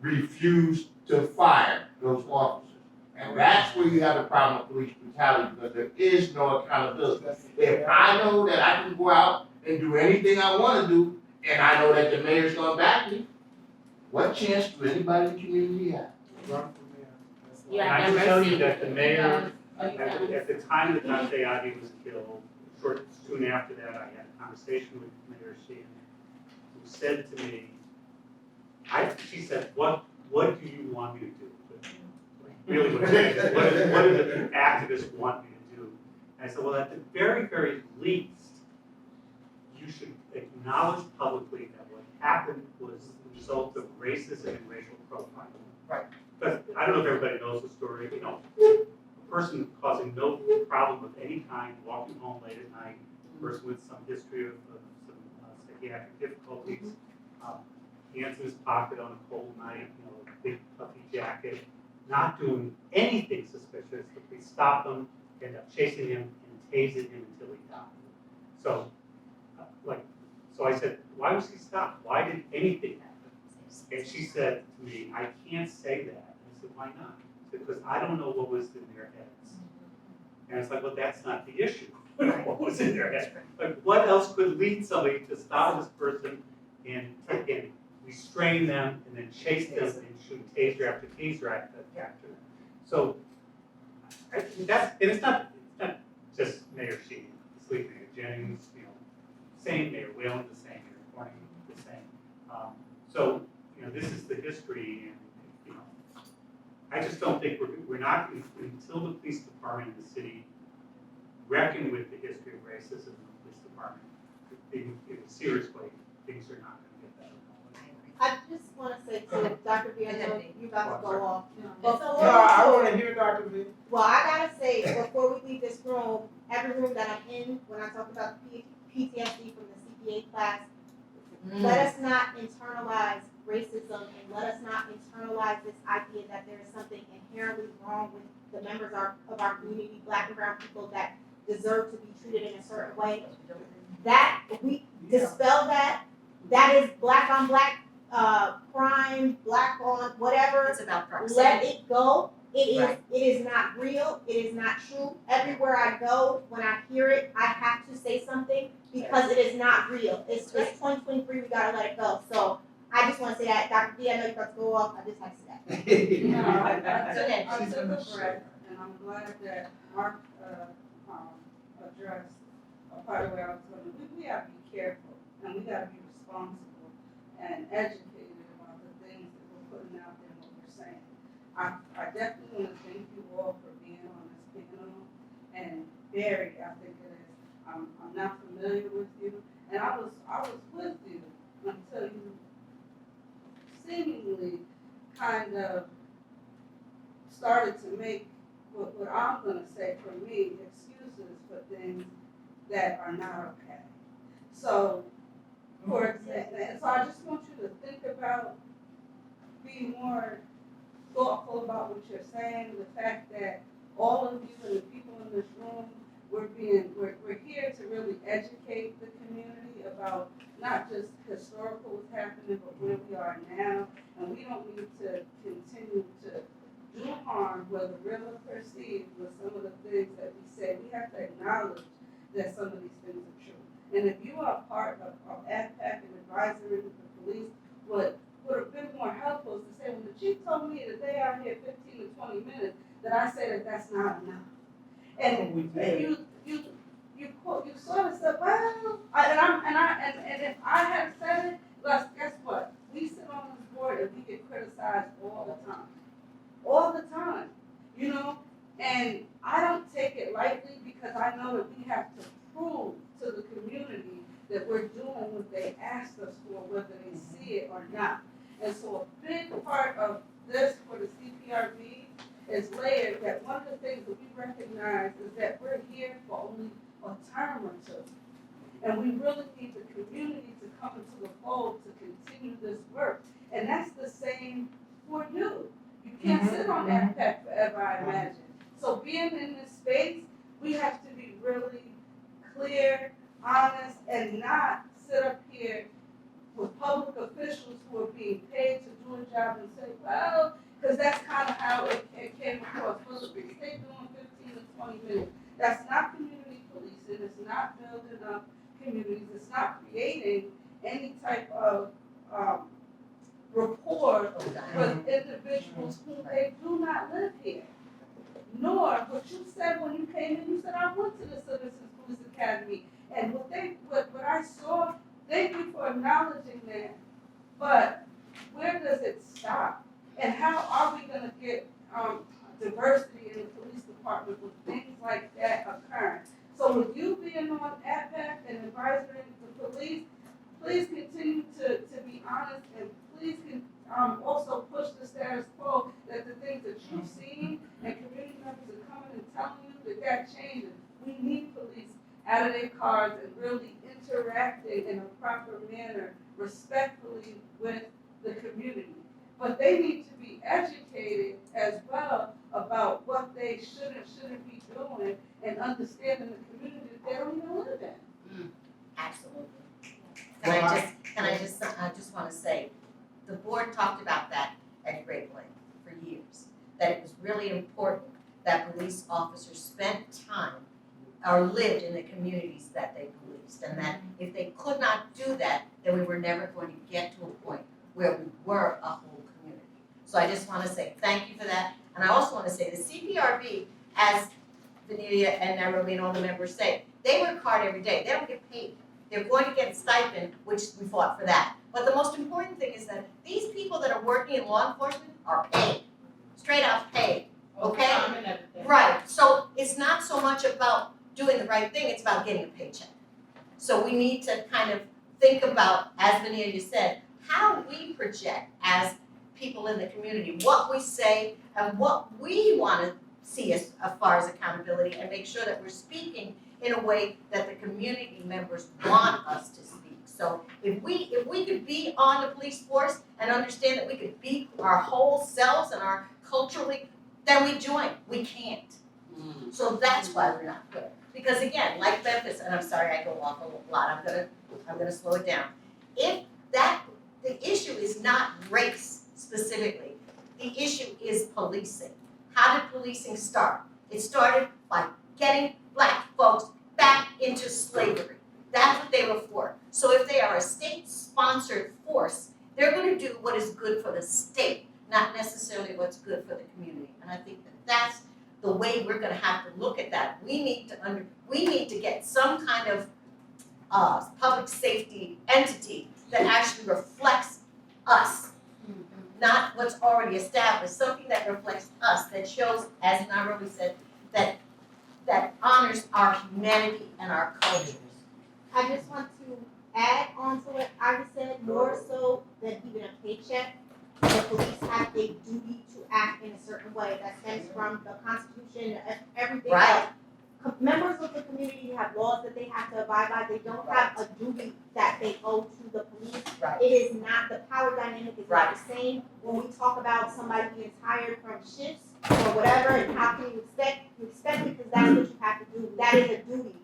refused to fire those officers. And that's where you have a problem with police brutality, because there is no accountability. If I know that I can go out and do anything I wanna do, and I know that the mayor's gonna back me, what chance do anybody in the community have? Run for mayor. That's all. Yeah. And I can tell you that the Yeah. mayor, Oh, you found it. at the time that Dante Ivy was killed, soon after that, I had a conversation with Mayor Sheehan, who said to me, she said, what do you want me to do? Really, what do the activists want me to do? And I said, well, at the very, very least, you should acknowledge publicly that what happened was the result of racism and racial profiling. Right. But I don't know if everybody knows the story, a person causing no problem of any kind, walking home late at night, a person with some history of some psychiatric difficulties, hands in his pocket on a cold night, big puffy jacket, not doing anything suspicious, but they stop him, end up chasing him and tasing him until he died. So, so I said, why was he stopped? Why did anything happen? And she said to me, I can't say that. I said, why not? She said, because I don't know what was in their heads. And it's like, well, that's not the issue. What was in their head? Like, what else could lead somebody to stop this person and restrain them and then chase them and shoot taser after taser after them? So, I think it's not just Mayor Sheehan, it's like Mayor Jennings, same Mayor Whalen, the same Mayor Corning, the same. So, this is the history, and I just don't think we're not until the police department in the city reckon with the history of racism in the police department in a serious way, things are not going to get better. I just wanna say to Dr. B, I know you about to go off. Before No, I we- wanna hear Dr. B. Well, I gotta say, before we leave this room, every room that I'm in, when I talk about PTSD from the CPA class, let us not internalize racism and let us not internalize this idea that there is something inherently wrong with the members of our community, Black and brown people, that deserve to be treated in a certain way. That, we dispel that, that is Black on Black crime, Black on whatever. It's about Let proximity. it go. Right. It is not real. It is not true. Everywhere I go, when I hear it, I have to say something because it is not real. It's 2023. We gotta let it go. So I just want to say that, Dr. D, I know you're about to go off. I just had to say that. No, It's okay. I took a breath, and I'm glad that Mark addressed a part of where I was going. We have to be careful, and we got to be responsible and educated about the things that we're putting out there and what we're saying. I definitely want to thank you all for being on this panel, and Barry, I think it is. I'm not familiar with you, and I was with you until you seemingly kind of started to make what I'm gonna say for me, excuses for things that are not okay. So, for example, and so I just want you to think about, be more thoughtful about what you're saying, the fact that all of you and the people in this room, we're here to really educate the community about not just historical what's happening, but where we are now. And we don't need to continue to do harm, whether real or perceived, with some of the things that we say. We have to acknowledge that some of these things are true. And if you are part of AVPAC and advisory with the police, what would have been more helpful is to say, when the chief told me that they are here 15 to 20 minutes, that I say that that's not enough. And you sort of said, well, and if I had said it, guess what? We sit on this board and we get criticized all the time, and I don't take it lightly because I know that we have to prove to the community that we're doing what they asked us for, whether they see it or not. And so a big part of this for the CPRB is layered, that one of the things that we recognize is that we're here for only a term or two. And we really need the community to come into the fold to continue this work. And that's the same for you. You can't sit on that pet forever, I imagine. So being in this space, we have to be really clear, honest, and not sit up here with public officials who are being paid to do a job and say, well, because that's kind of how it came across. Well, if they doing 15 to 20 minutes, that's not community policing, it's not building up communities, it's not creating any type of rapport with individuals who they do not live here. Nor what you said when you came in, you said, I went to the Citizens Police Academy. And what I saw, thank you for acknowledging that. But where does it stop? And how are we gonna get diversity in the police department with things like that occurring? So with you being on AVillage and advising the police, please continue to be honest, and please also push the status quo that the things that you've seen and community members are coming and telling you that changes. We need police out of their cars and really interacting in a proper manner, respectfully with the community. But they need to be educated as well about what they should and shouldn't be doing and understanding the community that they don't even live in. Absolutely. I just want to say, the board talked about that at great length for years, that it was really important that police officers spent time or lived in the communities that they policed, and that if they could not do that, then we were never going to get to a point where we were a whole community. So I just want to say thank you for that, and I also want to say the CPRB, as Vanita and Nairobi and all the members say, they work hard every day. They don't get paid. They're going to get a stipend, which we fought for that. But the most important thing is that these people that are working in law enforcement are paid, straight out paid, okay? Right, so it's not so much about doing the right thing, it's about getting a paycheck. So we need to kind of think about, as Vanita said, how we project as people in the community, what we say and what we want to see as far as accountability, and make sure that we're speaking in a way that the community members want us to speak. So if we could be on the police force and understand that we could be our whole selves and our culturally, then we join. We can't. So that's why we're not good. Because again, like Memphis, and I'm sorry I go off a lot, I'm gonna slow it down. If the issue is not race specifically, the issue is policing. How did policing start? It started by getting black folks back into slavery. That's what they were for. So if they are a state-sponsored force, they're going to do what is good for the state, not necessarily what's good for the community. And I think that that's the way we're going to have to look at that. We need to get some kind of public safety entity that actually reflects us, not what's already established. Something that reflects us, that shows, as Nairobi said, that honors our humanity and our cultures. I just want to add on to what Ivy said, more so than even a paycheck. The police have a duty to act in a certain way that stems from the Constitution, everything else. Members of the community have laws that they have to abide by. They don't have a duty that they owe to the police. Right. It is not, the power dynamic is not the same. When we talk about somebody being tired from shifts or whatever, and how can you expect it because that's what you have to do. That is a duty.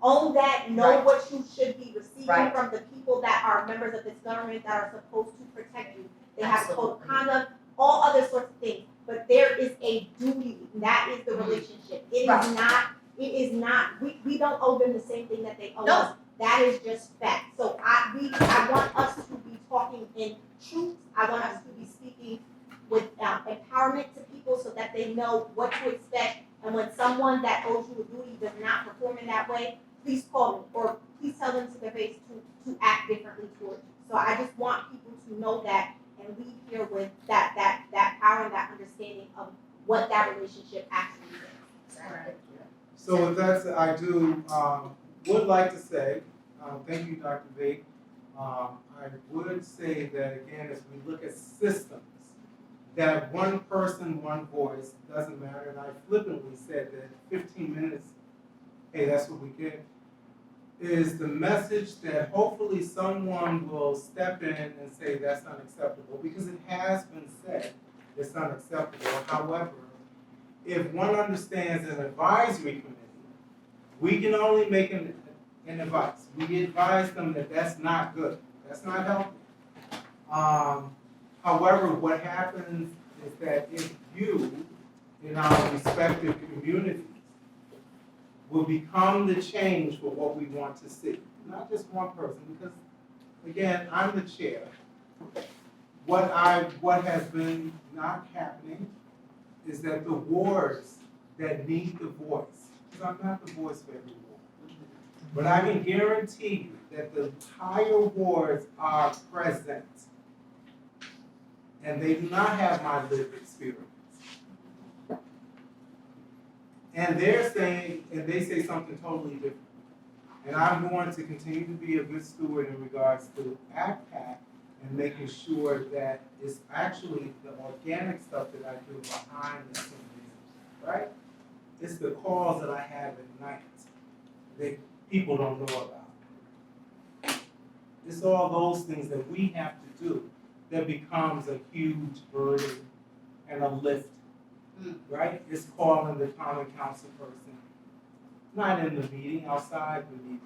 Own that, know what you should be receiving from the people that are members of this government that are supposed to protect you. They have a code of conduct, all other sorts of things. But there is a duty, that is the relationship. It is not, we don't owe them the same thing that they owe us. That is just fact. So I want us to be talking in truth. I want us to be speaking with empowerment to people so that they know what to expect. And when someone that owes you a duty does not perform in that way, please call me or please tell them to their face to act differently towards you. So I just want people to know that and leave here with that power and that understanding of what that relationship actually is. So with that said, I would like to say, thank you, Dr. V. I would say that again, as we look at systems, that one person, one voice doesn't matter. And I flippantly said that 15 minutes, hey, that's what we get. is the message that hopefully someone will step in and say that's unacceptable, because it has been said it's unacceptable. However, if one understands an advisory committee, we can only make an advice. We advise them that that's not good, that's not healthy. However, what happens is that if you, in our respective communities, will become the change for what we want to see, not just one person, because again, I'm the chair. What has been not happening is that the wards that need the voice, because I'm not the voice for every ward, but I can guarantee you that the higher wards are present, and they do not have my lived experience. And they're saying, and they say something totally different. And I'm going to continue to be a good steward in regards to ACPAC and making sure that it's actually the organic stuff that I do behind the scenes, right? It's the calls that I have at night that people don't know about. It's all those things that we have to do that becomes a huge burden and a lift, right? It's calling the common council person, not in the meeting, outside the meeting,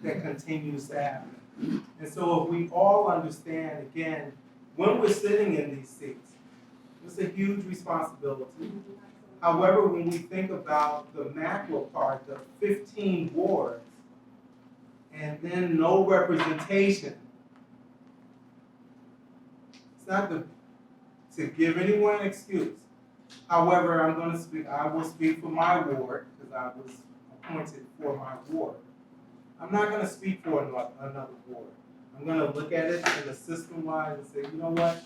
that continues to happen. And so if we all understand, again, when we're sitting in these seats, it's a huge responsibility. However, when we think about the macro part, the 15 wards, and then no representation, it's not to give anyone an excuse. However, I will speak for my ward, because I was appointed for my ward. I'm not gonna speak for another ward. I'm gonna look at it in the system-wise and say, you know what?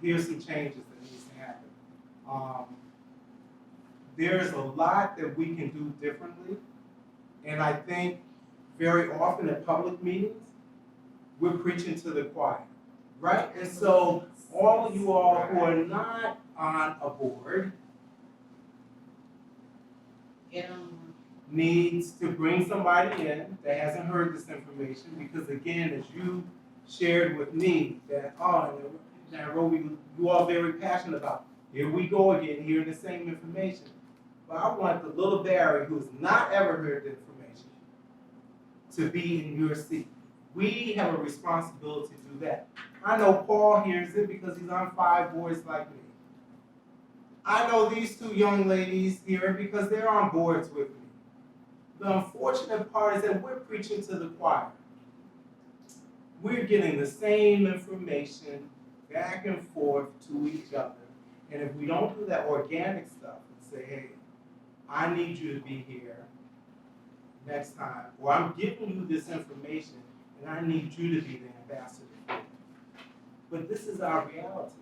Here's some changes that needs to happen. There's a lot that we can do differently, and I think very often at public meetings, we're preaching to the choir, right? And so all of you all who are not on a board needs to bring somebody in that hasn't heard this information, because again, as you shared with me, that, Nairobi, you all very passionate about, here we go again, hearing the same information. But I want the little Barry who's not ever heard the information to be in your seat. We have a responsibility to do that. I know Paul hears it because he's on 5 boards like me. I know these 2 young ladies hear it because they're on boards with me. The unfortunate part is that we're preaching to the choir. We're getting the same information back and forth to each other. And if we don't do that organic stuff and say, hey, I need you to be here next time, or I'm giving you this information and I need you to be the ambassador for it. But this is our reality.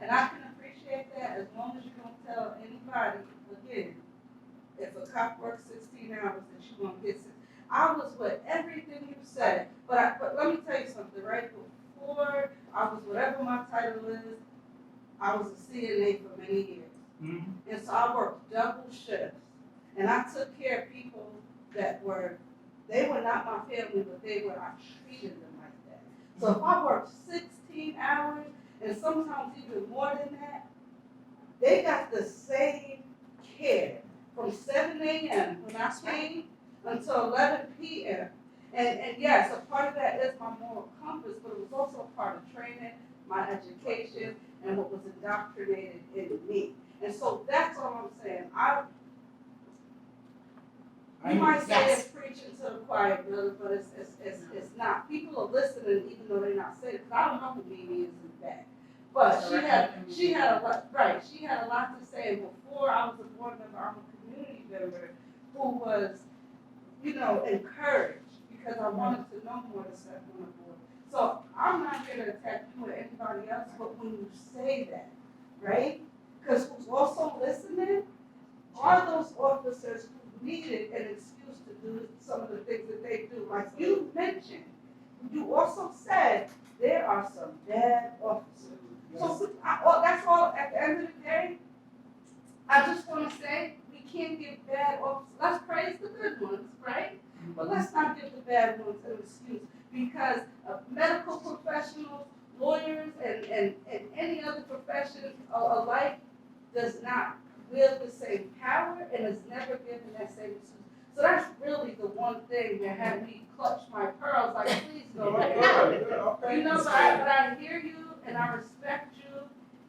And I can appreciate that as long as you don't tell anybody, again, if a cop works 16 hours, that you won't get 6. I was with everything you said, but let me tell you something, right? Before I was whatever my title is, I was a CNA for many years. Mm-hmm. And so I worked double shifts. And I took care of people that they were not my family, but I treated them like that. So if I worked 16 hours, and sometimes even more than that, they got the same care from 7 a.m. when I came until 11 p.m. And yes, a part of that is my moral compass, but it was also a part of training, my education, and what was indoctrinated in me. And so that's all I'm saying. You might say it's preaching to the choir, but it's not. People are listening even though they're not saying it. Because I don't know who Mimi is in the back. But she had a lot, right, she had a lot to say. Before I was a board member, I'm a community member who was, encouraged because I wanted to know more to step on the board. So I'm not here to attack you or anybody else, but when you say that, right? Because who's also listening are those officers who needed an excuse to do some of the things that they do. Like you mentioned, you also said there are some bad officers. So that's all. At the end of the day, I just want to say we can't give bad officers. Let's praise the good ones, right? But but let's not give the bad ones an excuse, because medical professionals, lawyers, and any other profession alike does not wield the same power and is never given that same excuse. So that's really the one thing that had me clutch my pearls, like, please go ahead. You know, but I hear you and I respect you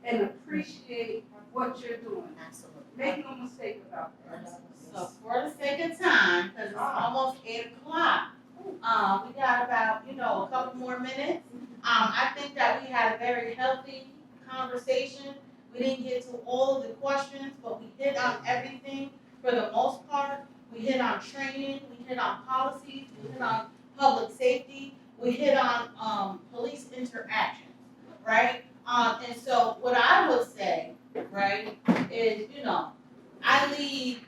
and appreciate what you're doing. Absolutely. Make no mistake about that. So for the sake of time, because it's almost 8 o'clock, we got about, a couple more minutes. I think that we had a very healthy conversation. We didn't get to all of the questions, but we hit on everything for the most part. We hit on training, we hit on policies, we hit on public safety, we hit on police interactions, right? And so what I would say, right, is, I lead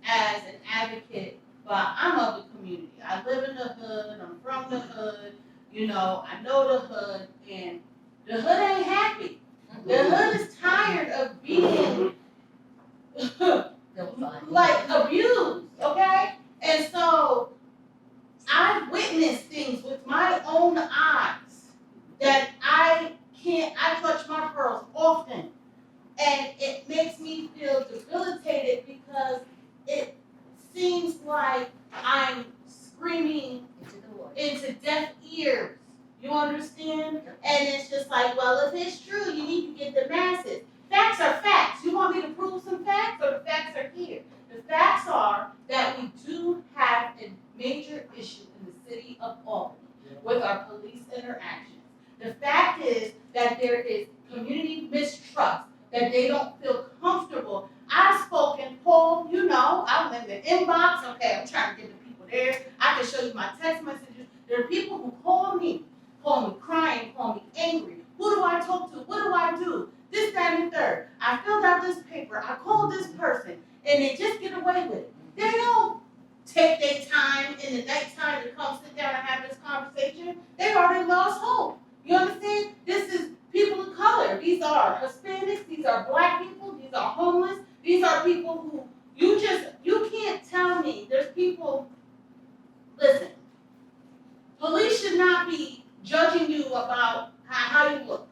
as an advocate, but I'm of the community. I live in the hood, I'm from the hood, I know the hood, and the hood ain't happy. The hood is tired of being like abused, okay? And so I've witnessed things with my own eyes that I clutch my pearls often. And it makes me feel debilitated because it seems like I'm screaming into deaf ears. You understand? And it's just like, well, if it's true, you need to get the masses. Facts are facts. You want me to prove some facts, or the facts are here? The facts are that we do have a major issue in the city of Albany with our police interactions. The fact is that there is community mistrust, that they don't feel comfortable. I've spoken, Paul, I'm in the inbox. Okay, I'm trying to get the people there. I can show you my text messages. There are people who call me crying, call me angry. Who do I talk to? What do I do? This, that, and third. I filled out this paper. I called this person, and they just get away with it. They don't take their time in the nighttime to come sit down and have this conversation. They already lost hope. You understand? This is people of color. These are Hispanics. These are black people. These are homeless. These are people who you can't tell me. There's people, listen, police should not be judging you about how you look,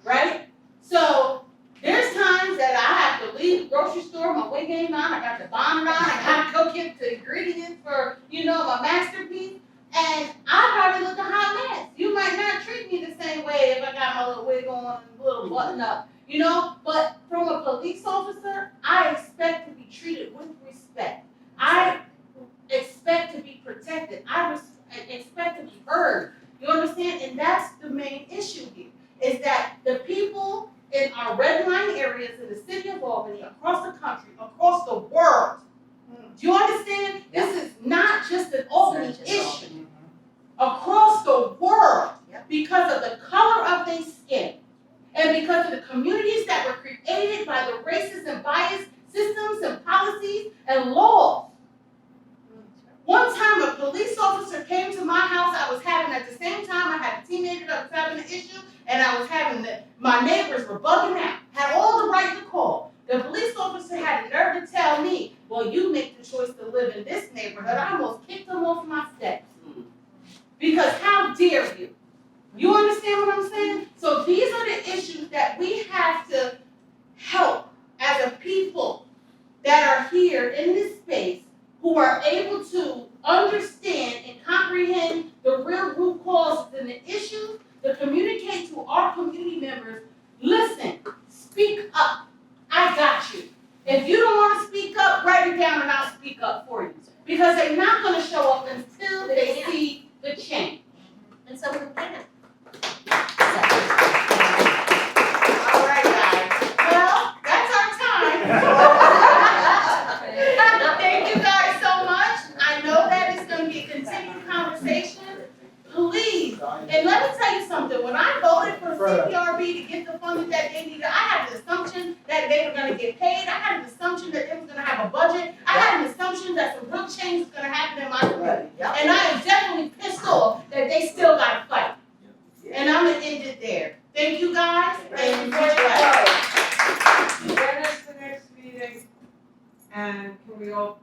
right? So there's times that I have to leave the grocery store, my wig ain't on, I got the bonnet on, I gotta go get the ingredients for, my masterpiece, and I probably look a hot mess. You might not treat me the same way if I got my little wig on and little button up, but from a police officer, I expect to be treated with respect. I expect to be protected. I expect to be heard. You understand? And that's the main issue here, is that the people in our red line areas in the city of Albany, across the country, across the world, do you understand? This is not just an Albany issue. Across the world, because of the color of their skin, and because of the communities that were created by the racist and biased systems and policies and laws. One time a police officer came to my house. At the same time, I had a teenager that was having an issue, and I was my neighbors were bugging out, had all the right to call. The police officer had the nerve to tell me, well, you make the choice to live in this neighborhood. I almost kicked him off my steps. Because how dare you? You understand what I'm saying? So these are the issues that we have to help as a people that are here in this space, who are able to understand and comprehend the real root causes and the issues, to communicate to our community members, listen, speak up. I got you. If you don't want to speak up, write it down and I'll speak up for you. Because they're not going to show up until they see the change. And so we're winning. All right, guys. Well, that's our time. Thank you guys so much. I know that it's going to be a continued conversation. Please, and let me tell you something. When I voted for CPRB to get the funding that they needed, I had an assumption that they were going to get paid. I had an assumption that they was going to have a budget. I had an assumption that some real change was going to happen in my community. And I am definitely pissed off that they still got to fight. And I'm going to end it there. Thank you guys, and enjoy your life. When is the next meeting? And can we all,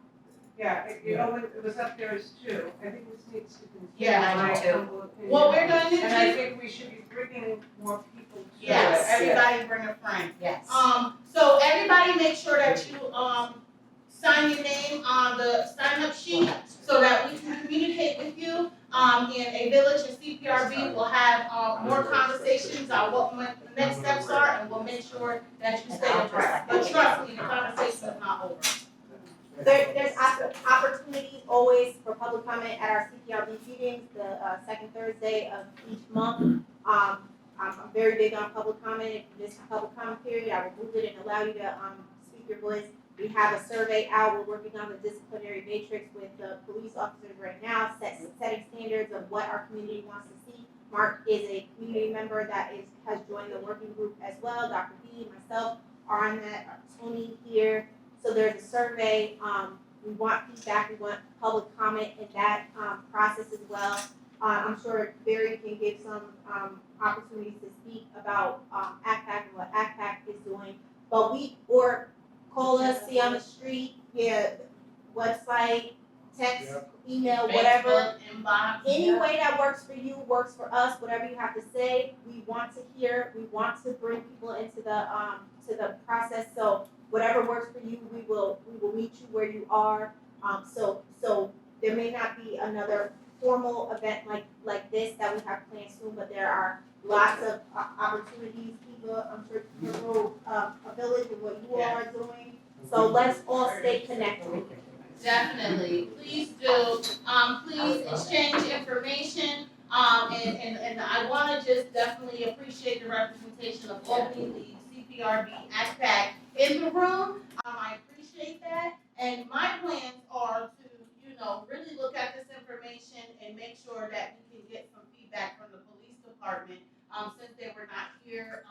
it was up there as 2. And think this needs to continue. Yeah, I do too. humble opinion. What we're going to And I do, think we should be bringing more people to it. yes, everybody bring a friend. Yes. So everybody make sure that you, sign your name on the sign-up sheet so that we can communicate with you. And AVillage and CPRB will have, more conversations on what the next steps are, and we'll make sure that you stay abreast. But trust me, the conversation is not over. There's opportunities always for public comment at our CPRB meetings, the second Thursday of each month. I'm very big on public comment. If you miss the public comment period, I will move it and allow you to speak your voice. We have a survey out. We're working on the disciplinary matrix with the police officers right now, setting standards of what our community wants to see. Mark is a community member that has joined the working group as well. Dr. B, myself are on that. Tony here. So there's a survey. We want feedback. We want public comment in that process as well. I'm sure Barry can give some opportunities to speak about ACPAC and what ACPAC is doing. But or call us, see on the street, website, text, email, whatever. Facebook, inbox. Any way that works for you works for us. Whatever you have to say, we want to hear. We want to bring people into the process. So whatever works for you, we will meet you where you are. So there may not be another formal event like this that we have planned soon, but there are lots of opportunities. Eva, I'm sure you know AVillage and what you all are doing. So let's all stay connected. Definitely, please do, please exchange information, and I wanna just definitely appreciate the representation of Albany, the CPRB, ACPAC in the room, I appreciate that, and my plans are to, really look at this information and make sure that we can get some feedback from the police department, since they were not here,